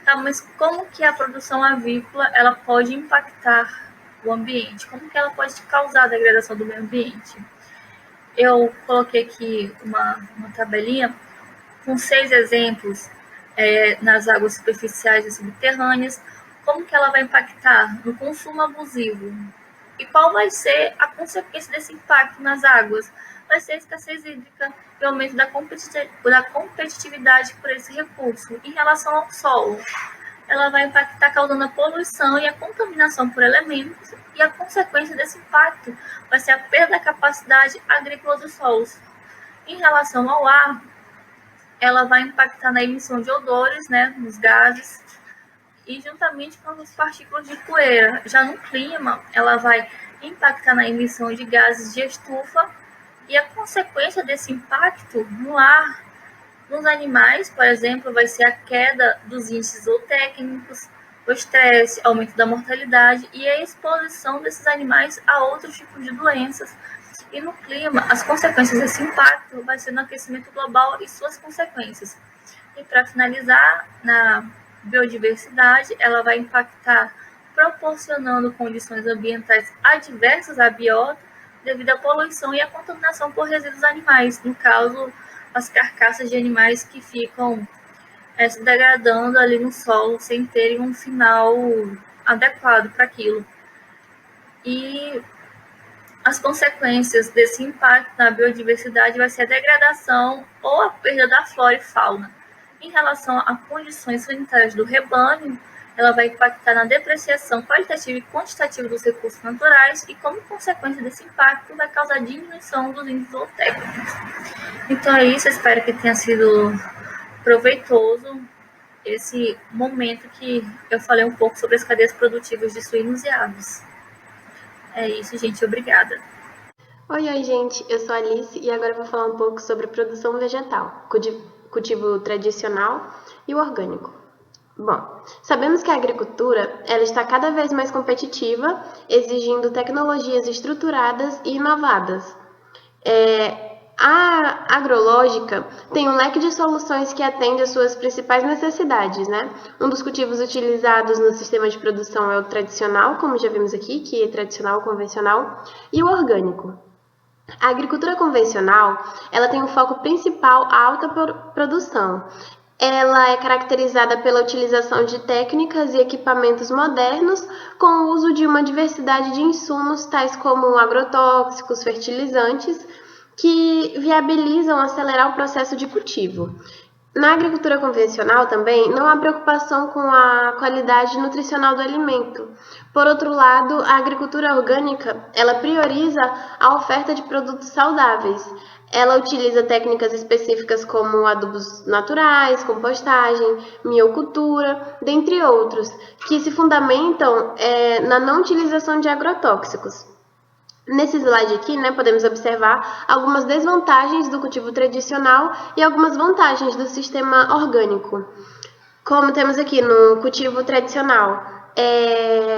Speaker 4: Tá, mas como que a produção avícola ela pode impactar o ambiente? Como que ela pode causar a degradação do meio ambiente? Eu coloquei aqui uma tabelinha com 6 exemplos nas águas superficiais e subterrâneas, como que ela vai impactar no consumo abusivo e qual vai ser a consequência desse impacto nas águas. Vai ser a escassez hídrica e o aumento da competitividade por esse recurso. Em relação ao solo, ela vai impactar causando a poluição e a contaminação por elementos, e a consequência desse impacto vai ser a perda da capacidade agrícola dos solos. Em relação ao ar, ela vai impactar na emissão de odores, nos gases, e juntamente com as partículas de poeira. Já no clima, ela vai impactar na emissão de gases de estufa, e a consequência desse impacto no ar, nos animais, por exemplo, vai ser a queda dos índices zootécnicos, o estresse, aumento da mortalidade e a exposição desses animais a outros tipos de doenças. E no clima, as consequências desse impacto vai ser no aquecimento global e suas consequências. E para finalizar, na biodiversidade, ela vai impactar proporcionando condições ambientais adversas à biota devido à poluição e à contaminação por resíduos animais, no caso, as carcaças de animais que ficam se degradando ali no solo sem terem um final adequado para aquilo. E as consequências desse impacto na biodiversidade vai ser a degradação ou a perda da flora e fauna. Em relação a condições sanitárias do rebanho, ela vai impactar na depreciação qualitativa e quantitativa dos recursos naturais e, como consequência desse impacto, vai causar diminuição dos índices zootécnicos. Então é isso, eu espero que tenha sido proveitoso esse momento que eu falei um pouco sobre as cadeias produtivas de suínos e aves. É isso, gente. Obrigada.
Speaker 2: Oi, gente. Eu sou a Alice e agora eu vou falar um pouco sobre produção vegetal, cultivo tradicional e o orgânico. Bom, sabemos que a agricultura ela está cada vez mais competitiva, exigindo tecnologias estruturadas e inovadas. A agrológica tem um leque de soluções que atende às suas principais necessidades, né? Um dos cultivos utilizados no sistema de produção é o tradicional, como já vimos aqui, que é tradicional, convencional, e o orgânico. A agricultura convencional, ela tem um foco principal a alta produção. Ela é caracterizada pela utilização de técnicas e equipamentos modernos com o uso de uma diversidade de insumos, tais como agrotóxicos, fertilizantes, que viabilizam acelerar o processo de cultivo. Na agricultura convencional também não há preocupação com a qualidade nutricional do alimento. Por outro lado, a agricultura orgânica, ela prioriza a oferta de produtos saudáveis. Ela utiliza técnicas específicas como adubos naturais, compostagem, miocultura, dentre outros, que se fundamentam na não utilização de agrotóxicos. Nesse slide aqui, podemos observar algumas desvantagens do cultivo tradicional e algumas vantagens do sistema orgânico. Como temos aqui no cultivo tradicional,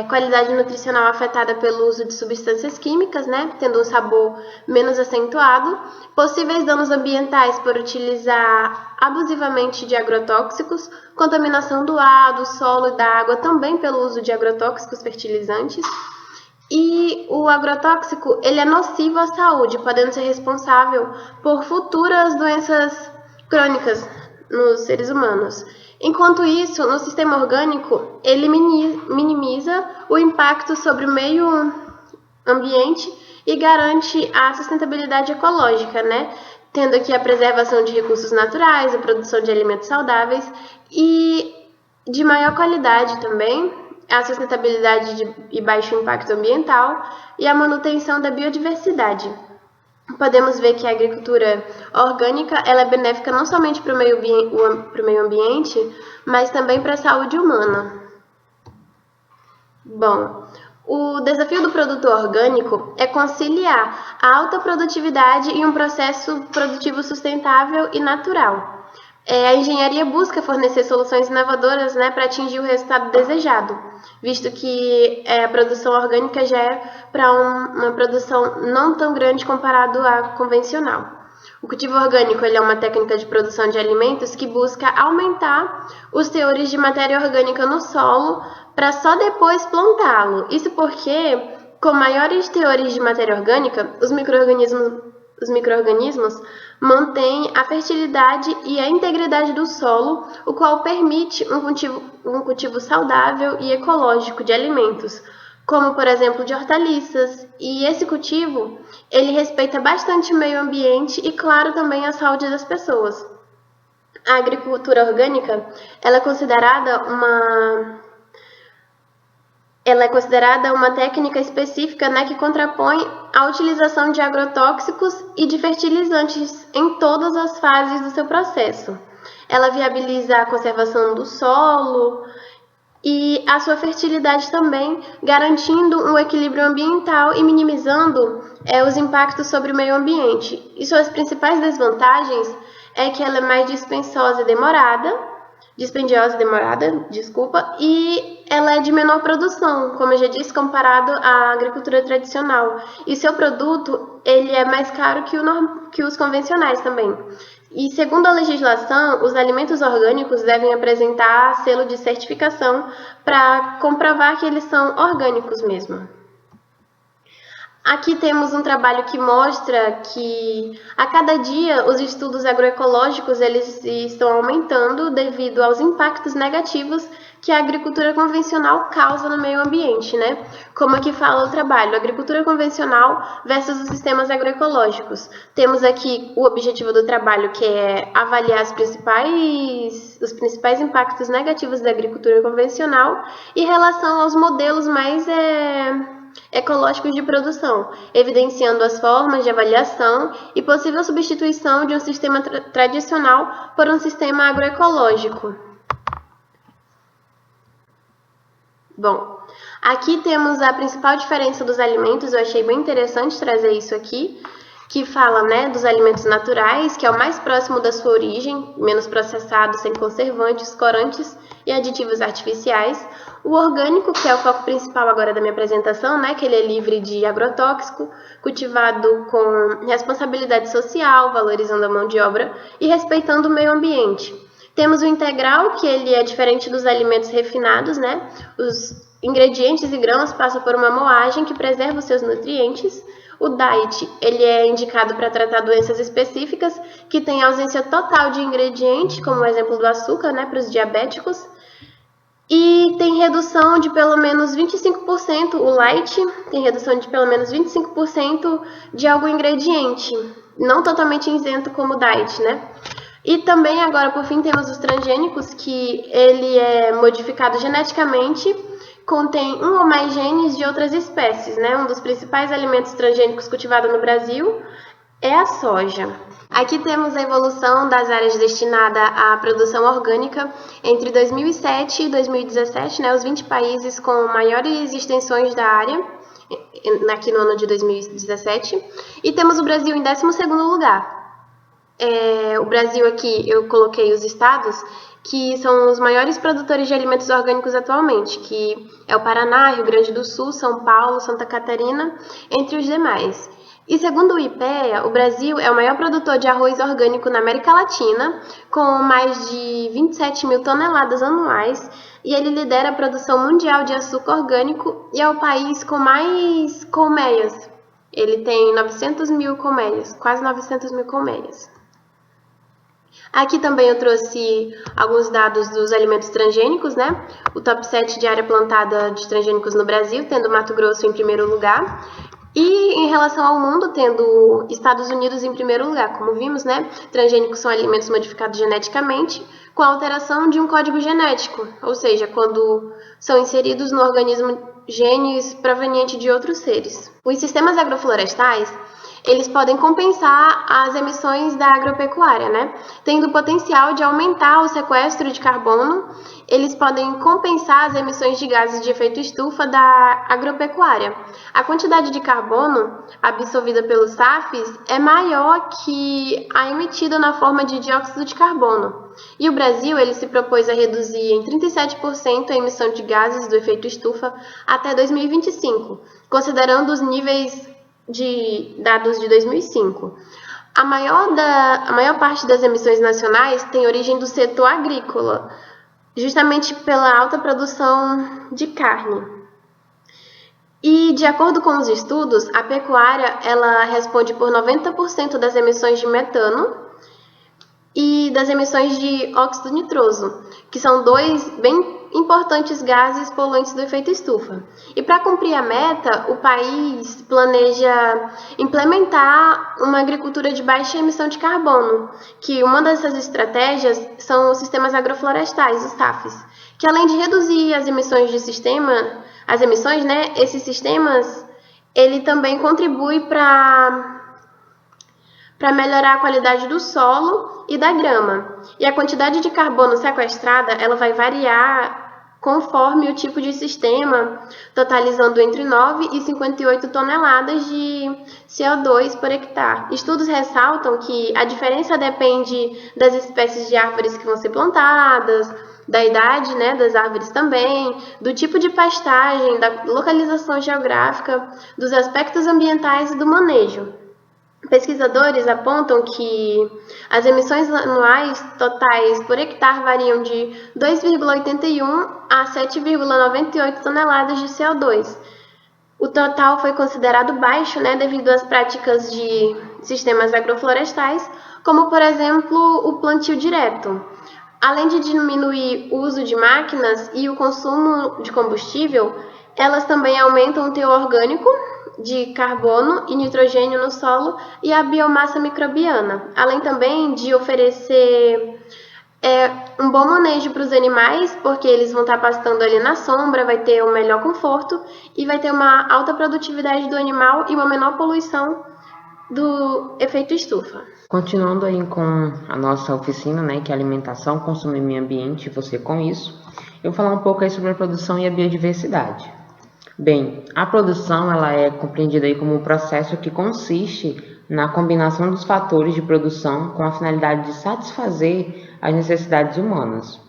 Speaker 2: qualidade nutricional afetada pelo uso de substâncias químicas, tendo um sabor menos acentuado, possíveis danos ambientais por utilizar abusivamente de agrotóxicos, contaminação do ar, do solo e da água também pelo uso de agrotóxicos fertilizantes. E o agrotóxico, ele é nocivo à saúde, podendo ser responsável por futuras doenças crônicas nos seres humanos. Enquanto isso, no sistema orgânico, ele minimiza o impacto sobre o meio ambiente e garante a sustentabilidade ecológica, tendo aqui a preservação de recursos naturais, a produção de alimentos saudáveis e de maior qualidade também, a sustentabilidade e baixo impacto ambiental e a manutenção da biodiversidade. Podemos ver que a agricultura orgânica ela é benéfica não somente para o meio ambiente, mas também para a saúde humana. Bom, o desafio do produto orgânico é conciliar a alta produtividade e um processo produtivo sustentável e natural. A engenharia busca fornecer soluções inovadoras para atingir o resultado desejado, visto que a produção orgânica já é para uma produção não tão grande comparado à convencional. O cultivo orgânico ele é uma técnica de produção de alimentos que busca aumentar os teores de matéria orgânica no solo para só depois plantá-lo. Isso porque, com maiores teores de matéria orgânica, os micro-organismos mantêm a fertilidade e a integridade do solo, o qual permite um cultivo saudável e ecológico de alimentos, como, por exemplo, de hortaliças. E esse cultivo, ele respeita bastante o meio ambiente e, claro, também a saúde das pessoas. A agricultura orgânica, ela é considerada uma técnica específica que contrapõe a utilização de agrotóxicos e de fertilizantes em todas as fases do seu processo. Ela viabiliza a conservação do solo e a sua fertilidade também, garantindo um equilíbrio ambiental e minimizando os impactos sobre o meio ambiente. E suas principais desvantagens é que ela é mais dispendiosa e demorada, e ela é de menor produção, como eu já disse, comparado à agricultura tradicional. E seu produto ele é mais caro que os convencionais também. E segundo a legislação, os alimentos orgânicos devem apresentar selo de certificação para comprovar que eles são orgânicos mesmo. Aqui temos um trabalho que mostra que a cada dia os estudos agroecológicos eles estão aumentando devido aos impactos negativos que a agricultura convencional causa no meio ambiente, Como aqui fala o trabalho, agricultura convencional versus os sistemas agroecológicos. Temos aqui o objetivo do trabalho, que é avaliar os principais impactos negativos da agricultura convencional em relação aos modelos mais ecológicos de produção, evidenciando as formas de avaliação e possível substituição de um sistema tradicional por um sistema agroecológico. Bom, aqui temos a principal diferença dos alimentos, eu achei bem interessante trazer isso aqui, que fala, né, dos alimentos naturais, que é o mais próximo da sua origem, menos processado, sem conservantes, corantes e aditivos artificiais. O orgânico, que é o foco principal agora da minha apresentação, né, que ele é livre de agrotóxico, cultivado com responsabilidade social, valorizando a mão de obra e respeitando o meio ambiente. Temos o integral, que ele é diferente dos alimentos refinados, né? Os ingredientes e grãos passam por uma moagem que preserva os seus nutrientes. O diet, ele é indicado para tratar doenças específicas que têm ausência total de ingrediente, como o exemplo do açúcar, né, para os diabéticos. E tem redução de pelo menos 25%, o light tem redução de pelo menos 25% de algum ingrediente, não totalmente isento como o diet, né? E também agora, por fim, temos os transgênicos, que ele é modificado geneticamente, contém um ou mais genes de outras espécies, né? Um dos principais alimentos transgênicos cultivados no Brasil é a soja. Aqui temos a evolução das áreas destinadas à produção orgânica entre 2007 e 2017, né? Os 20 países com maiores extensões da área, aqui no ano de 2017. E temos o Brasil em 12º lugar. O Brasil aqui, eu coloquei os estados que são os maiores produtores de alimentos orgânicos atualmente, que é o Paraná, Rio Grande do Sul, São Paulo, Santa Catarina, entre os demais. E segundo o IPEA, o Brasil é o maior produtor de arroz orgânico na América Latina, com mais de 27 mil toneladas anuais, e ele lidera a produção mundial de açúcar orgânico e é o país com mais colmeias. Ele tem 900 mil colmeias, quase 900 mil colmeias. Aqui também eu trouxe alguns dados dos alimentos transgênicos, né? O top 7 de área plantada de transgênicos no Brasil, tendo Mato Grosso em primeiro lugar. E em relação ao mundo, tendo Estados Unidos em primeiro lugar. Como vimos, né? Transgênicos são alimentos modificados geneticamente com a alteração de um código genético, ou seja, quando são inseridos no organismo genes provenientes de outros seres. Os sistemas agroflorestais, eles podem compensar as emissões da agropecuária, né? Tendo o potencial de aumentar o sequestro de carbono, eles podem compensar as emissões de gases de efeito estufa da agropecuária. A quantidade de carbono absorvida pelos SAFs é maior que a emitida na forma de dióxido de carbono. E o Brasil, ele se propôs a reduzir em 37% a emissão de gases do efeito estufa até 2025, considerando os níveis de dados de 2005. A maior parte das emissões nacionais tem origem do setor agrícola, justamente pela alta produção de carne. E, de acordo com os estudos, a pecuária ela responde por 90% das emissões de metano e das emissões de óxido nitroso, que são dois bem importantes gases poluentes do efeito estufa. E para cumprir a meta, o país planeja implementar uma agricultura de baixa emissão de carbono, que uma dessas estratégias são os sistemas agroflorestais, os SAFs, que além de reduzir as emissões esses sistemas, ele também contribui para melhorar a qualidade do solo e da grama. E a quantidade de carbono sequestrada, ela vai variar conforme o tipo de sistema, totalizando entre 9 e 58 toneladas de CO2 por hectare. Estudos ressaltam que a diferença depende das espécies de árvores que vão ser plantadas, da idade, né, das árvores também, do tipo de pastagem, da localização geográfica, dos aspectos ambientais e do manejo. Pesquisadores apontam que as emissões anuais totais por hectare variam de 2,81 a 7,98 toneladas de CO2. O total foi considerado baixo, né, devido às práticas de sistemas agroflorestais, como, por exemplo, o plantio direto. Além de diminuir o uso de máquinas e o consumo de combustível, elas também aumentam o teor orgânico de carbono e nitrogênio no solo e a biomassa microbiana, além também de oferecer um bom manejo para os animais, porque eles vão estar pastando ali na sombra, vai ter um melhor conforto e vai ter uma alta produtividade do animal e uma menor poluição do efeito estufa.
Speaker 3: Continuando aí com a nossa oficina, né, que é alimentação, consumo e meio ambiente, você com isso, eu vou falar um pouco aí sobre a produção e a biodiversidade. Bem, a produção ela é compreendida aí como um processo que consiste na combinação dos fatores de produção com a finalidade de satisfazer as necessidades humanas.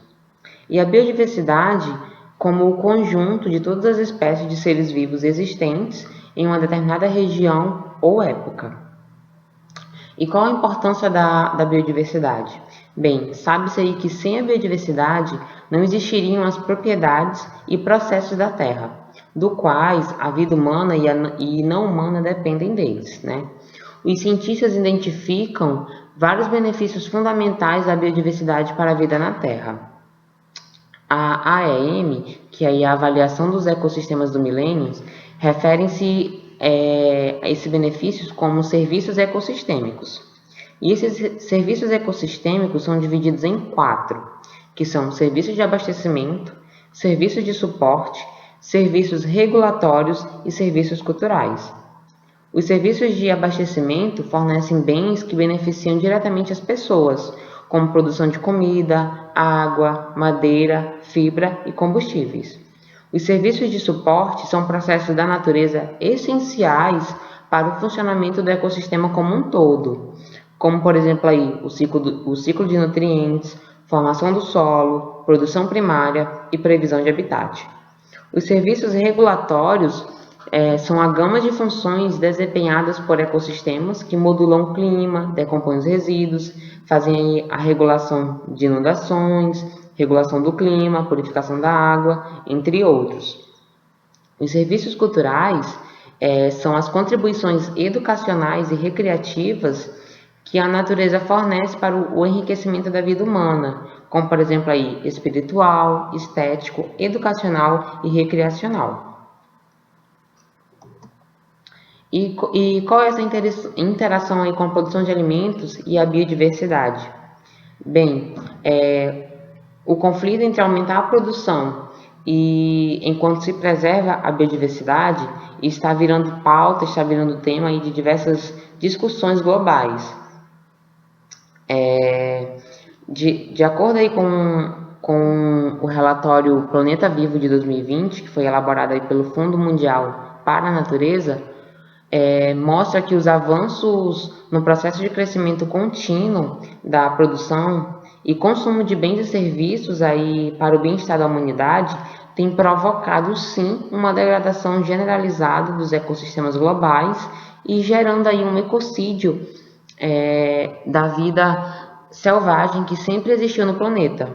Speaker 3: E a biodiversidade como o conjunto de todas as espécies de seres vivos existentes em uma determinada região ou época. E qual a importância da biodiversidade? Bem, sabe-se aí que sem a biodiversidade não existiriam as propriedades e processos da Terra, do quais a vida humana e não humana dependem deles, né? Os cientistas identificam vários benefícios fundamentais da biodiversidade para a vida na Terra. A AEM, que é a Avaliação dos Ecossistemas do Milênio, refere-se a esses benefícios como serviços ecossistêmicos. E esses serviços ecossistêmicos são divididos em 4, que são serviços de abastecimento, serviços de suporte, serviços regulatórios e serviços culturais. Os serviços de abastecimento fornecem bens que beneficiam diretamente as pessoas, como produção de comida, água, madeira, fibra e combustíveis. Os serviços de suporte são processos da natureza essenciais para o funcionamento do ecossistema como um todo, como, por exemplo, aí, o ciclo de nutrientes, formação do solo, produção primária e previsão de habitat. Os serviços regulatórios são a gama de funções desempenhadas por ecossistemas que modulam o clima, decompõem os resíduos, fazem a regulação de inundações, regulação do clima, purificação da água, entre outros. Os serviços culturais são as contribuições educacionais e recreativas que a natureza fornece para o enriquecimento da vida humana, como, por exemplo, aí, espiritual, estético, educacional e recreacional. E qual é essa interação aí com a produção de alimentos e a biodiversidade? Bem, o conflito entre aumentar a produção e enquanto se preserva a biodiversidade está virando pauta, está virando tema aí de diversas discussões globais. De acordo aí com o relatório Planeta Vivo de 2020, que foi elaborado aí pelo Fundo Mundial para a Natureza, mostra que os avanços no processo de crescimento contínuo da produção e consumo de bens e serviços aí para o bem-estar da humanidade tem provocado, sim, uma degradação generalizada dos ecossistemas globais e gerando aí um ecocídio da vida selvagem que sempre existiu no planeta.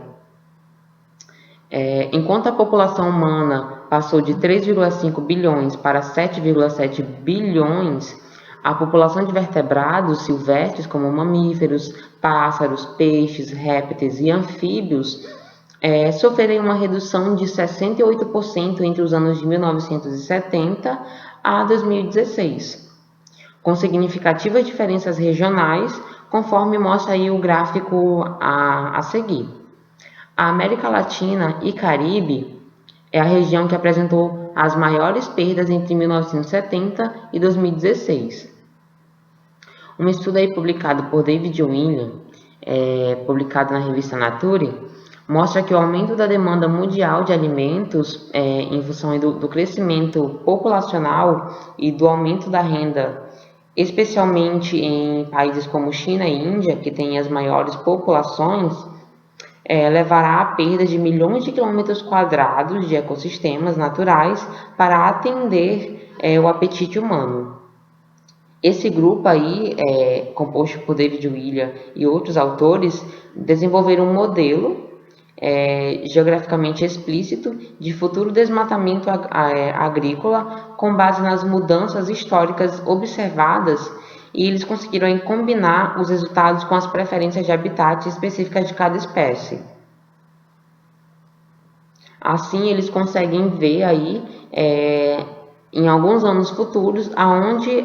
Speaker 3: Enquanto a população humana passou de 3,5 bilhões para 7,7 bilhões, a população de vertebrados silvestres, como mamíferos, pássaros, peixes, répteis e anfíbios, sofreram uma redução de 68% entre os anos de 1970 a 2016, com significativas diferenças regionais, conforme mostra aí o gráfico a seguir. A América Latina e Caribe é a região que apresentou as maiores perdas entre 1970 e 2016. Um estudo aí publicado por David William, publicado na revista Nature, mostra que o aumento da demanda mundial de alimentos em função do crescimento populacional e do aumento da renda, especialmente em países como China e Índia, que têm as maiores populações, levará à perda de milhões de quilômetros quadrados de ecossistemas naturais para atender o apetite humano. Esse grupo aí, composto por David William e outros autores, desenvolveram um modelo geograficamente explícito de futuro desmatamento agrícola com base nas mudanças históricas observadas, e eles conseguiram combinar os resultados com as preferências de habitat específicas de cada espécie. Assim, eles conseguem ver aí, em alguns anos futuros, aonde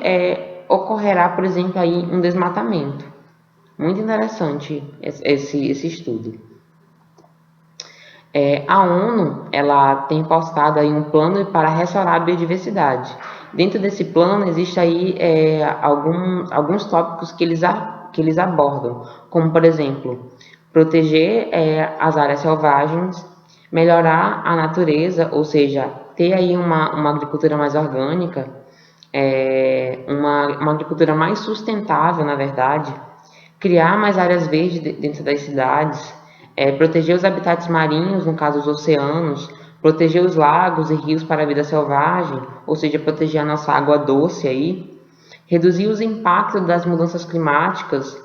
Speaker 3: ocorrerá, por exemplo, aí um desmatamento. Muito interessante esse estudo. A ONU ela tem postado aí um plano para restaurar a biodiversidade. Dentro desse plano existe aí alguns tópicos que eles abordam, como, por exemplo, proteger as áreas selvagens, melhorar a natureza, ou seja, ter aí uma agricultura mais orgânica, uma agricultura mais sustentável, na verdade, criar mais áreas verdes dentro das cidades, proteger os habitats marinhos, no caso os oceanos, proteger os lagos e rios para a vida selvagem, ou seja, proteger a nossa água doce aí, reduzir os impactos das mudanças climáticas,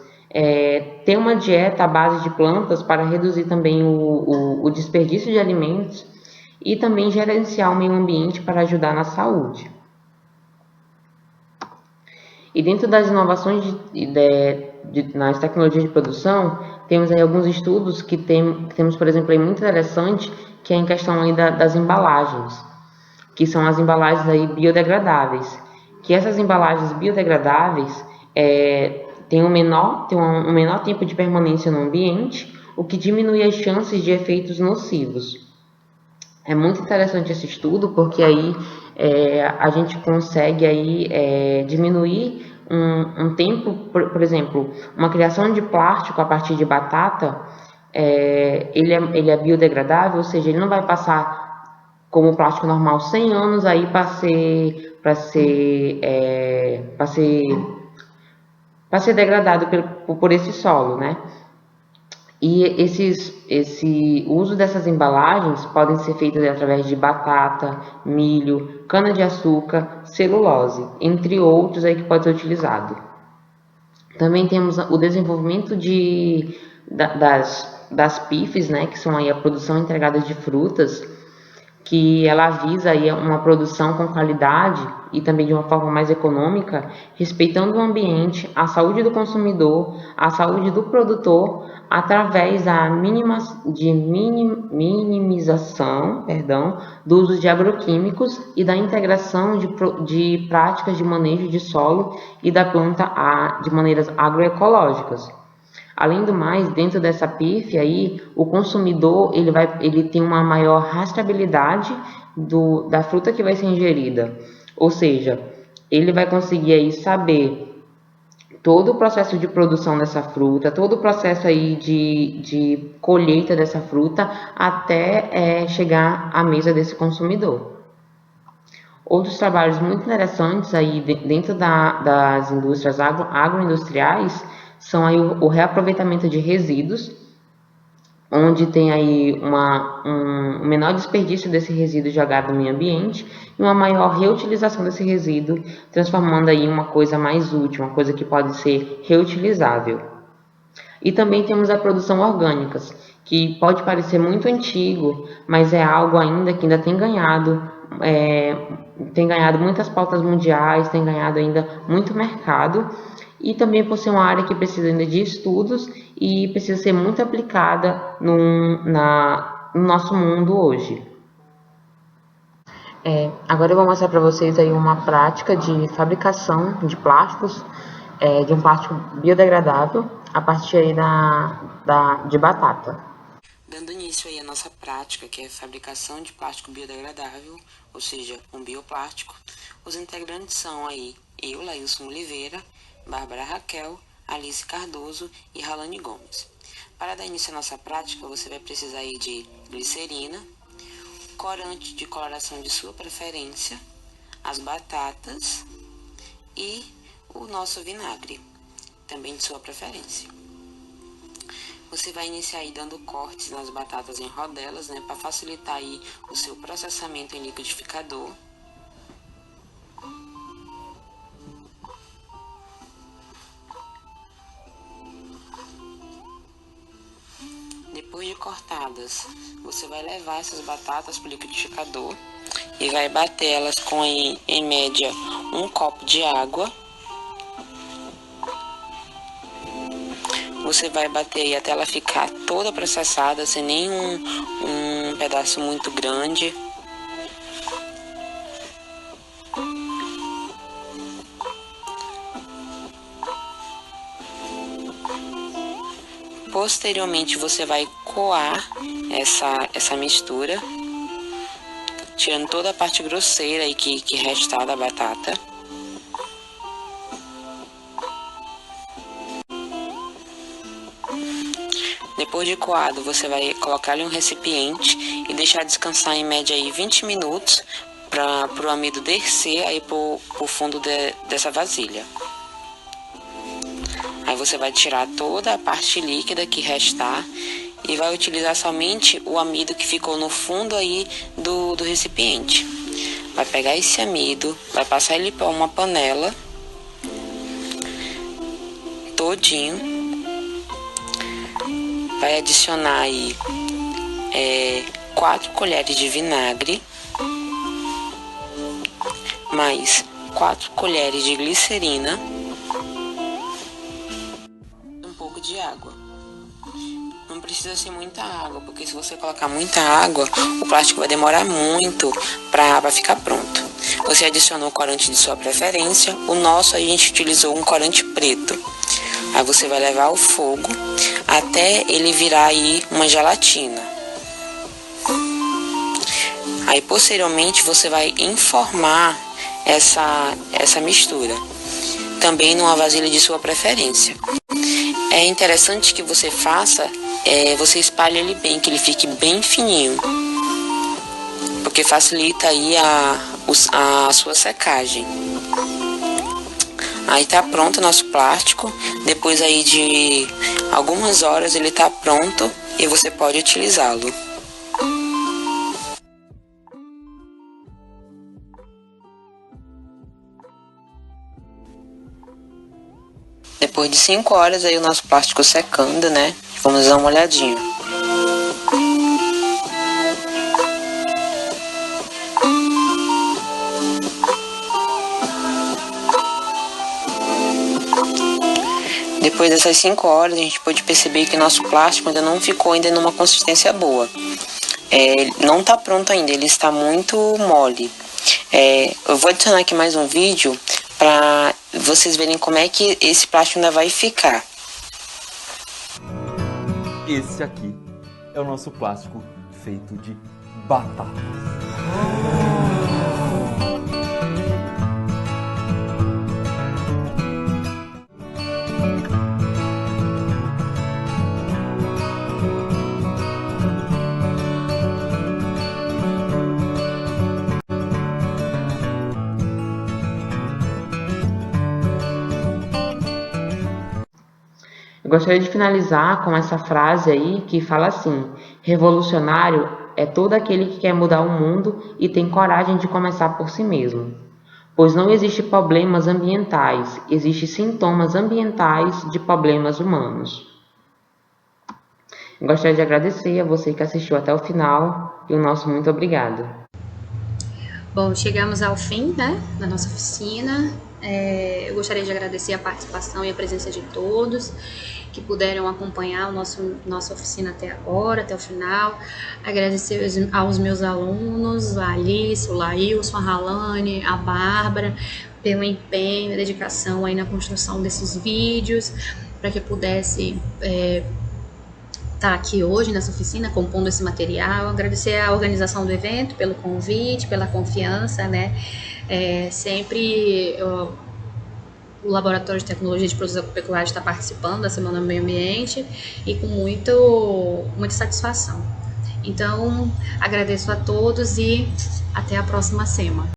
Speaker 3: ter uma dieta à base de plantas para reduzir também o desperdício de alimentos e também gerenciar o meio ambiente para ajudar na saúde. E dentro das inovações nas tecnologias de produção, temos aí alguns estudos que temos, por exemplo, aí muito interessante, que é em questão aí das embalagens, que são as embalagens aí biodegradáveis. Que essas embalagens biodegradáveis têm um menor tempo de permanência no ambiente, o que diminui as chances de efeitos nocivos. É muito interessante esse estudo, porque aí a gente consegue aí diminuir um tempo, por exemplo, uma criação de plástico a partir de batata, ele é biodegradável, ou seja, ele não vai passar como plástico normal 100 anos aí para ser degradado por esse solo, né? E esse uso dessas embalagens podem ser feitos através de batata, milho, cana-de-açúcar, celulose, entre outros aí que pode ser utilizado. Também temos o desenvolvimento das PIFs, né, que são aí a produção integrada de frutas, que ela visa aí uma produção com qualidade e também de uma forma mais econômica, respeitando o ambiente, a saúde do consumidor, a saúde do produtor, através da minimização do uso de agroquímicos e da integração de práticas de manejo de solo e da planta de maneiras agroecológicas. Além do mais, dentro dessa PIF, aí, o consumidor ele tem uma maior rastreabilidade da fruta que vai ser ingerida. Ou seja, ele vai conseguir aí saber todo o processo de produção dessa fruta, todo o processo aí de colheita dessa fruta até chegar à mesa desse consumidor. Outros trabalhos muito interessantes aí dentro das indústrias agroindustriais são aí o reaproveitamento de resíduos, onde tem aí um menor desperdício desse resíduo jogado no meio ambiente e uma maior reutilização desse resíduo, transformando aí em uma coisa mais útil, uma coisa que pode ser reutilizável. E também temos a produção orgânica, que pode parecer muito antigo, mas é algo ainda que ainda tem ganhado muitas pautas mundiais, tem ganhado ainda muito mercado, e também por ser uma área que precisa ainda de estudos e precisa ser muito aplicada no nosso mundo hoje. Agora eu vou mostrar para vocês aí uma prática de fabricação de plásticos, de um plástico biodegradável, a partir aí de batata.
Speaker 7: Dando início aí à nossa prática, que é a fabricação de plástico biodegradável, ou seja, um bioplástico, os integrantes são aí eu, Lailson Oliveira, Bárbara Raquel, Alice Cardoso e Ralane Gomes. Para dar início à nossa prática, você vai precisar aí de glicerina, corante de coloração de sua preferência, as batatas e o nosso vinagre, também de sua preferência. Você vai iniciar aí dando cortes nas batatas em rodelas, né, para facilitar aí o seu processamento em liquidificador. Depois de cortadas, você vai levar essas batatas para o liquidificador e vai bater elas com em média 1 copo de água. Você vai bater aí até ela ficar toda processada, sem nenhum um pedaço muito grande. Posteriormente, você vai coar essa mistura, tirando toda a parte grosseira aí que restar da batata. Depois de coado, você vai colocar em um recipiente e deixar descansar em média aí 20 minutos para o amido descer aí pro fundo dessa vasilha. Aí você vai tirar toda a parte líquida que restar e vai utilizar somente o amido que ficou no fundo aí do recipiente. Vai pegar esse amido, vai passar ele para uma panela todinho, vai adicionar aí 4 colheres de vinagre, mais 4 colheres de glicerina, um pouco de água. Não precisa ser muita água, porque se você colocar muita água, o plástico vai demorar muito para ficar pronto. Você adicionou o corante de sua preferência. O nosso, a gente utilizou um corante preto. Aí você vai levar ao fogo até ele virar aí uma gelatina. Aí posteriormente você vai informar essa mistura, também numa vasilha de sua preferência. É interessante que você você espalhe ele bem, que ele fique bem fininho, porque facilita aí a sua secagem. Aí tá pronto o nosso plástico. Depois aí de algumas horas ele tá pronto e você pode utilizá-lo. Depois de 5 horas aí o nosso plástico secando, né? Vamos dar uma olhadinha. Depois dessas 5 horas a gente pode perceber que nosso plástico ainda não ficou numa consistência boa. Não está pronto ainda, ele está muito mole. Eu vou adicionar aqui mais um vídeo para vocês verem como é que esse plástico ainda vai ficar.
Speaker 8: Esse aqui é o nosso plástico feito de batata.
Speaker 3: Eu gostaria de finalizar com essa frase aí que fala assim: revolucionário é todo aquele que quer mudar o mundo e tem coragem de começar por si mesmo. Pois não existe problemas ambientais, existem sintomas ambientais de problemas humanos. Eu gostaria de agradecer a você que assistiu até o final e o nosso muito obrigado.
Speaker 1: Bom, chegamos ao fim, né, da nossa oficina. Eu gostaria de agradecer a participação e a presença de todos que puderam acompanhar nossa oficina até agora, até o final. Agradecer aos meus alunos, a Alice, o Laílson, a Ralane, a Bárbara, pelo empenho e dedicação aí na construção desses vídeos, para que eu pudesse estar aqui hoje nessa oficina, compondo esse material. Agradecer a organização do evento, pelo convite, pela confiança, né? O Laboratório de Tecnologia de Produtos Agropecuários está participando da Semana do Meio Ambiente e com muita satisfação. Então, agradeço a todos e até a próxima semana.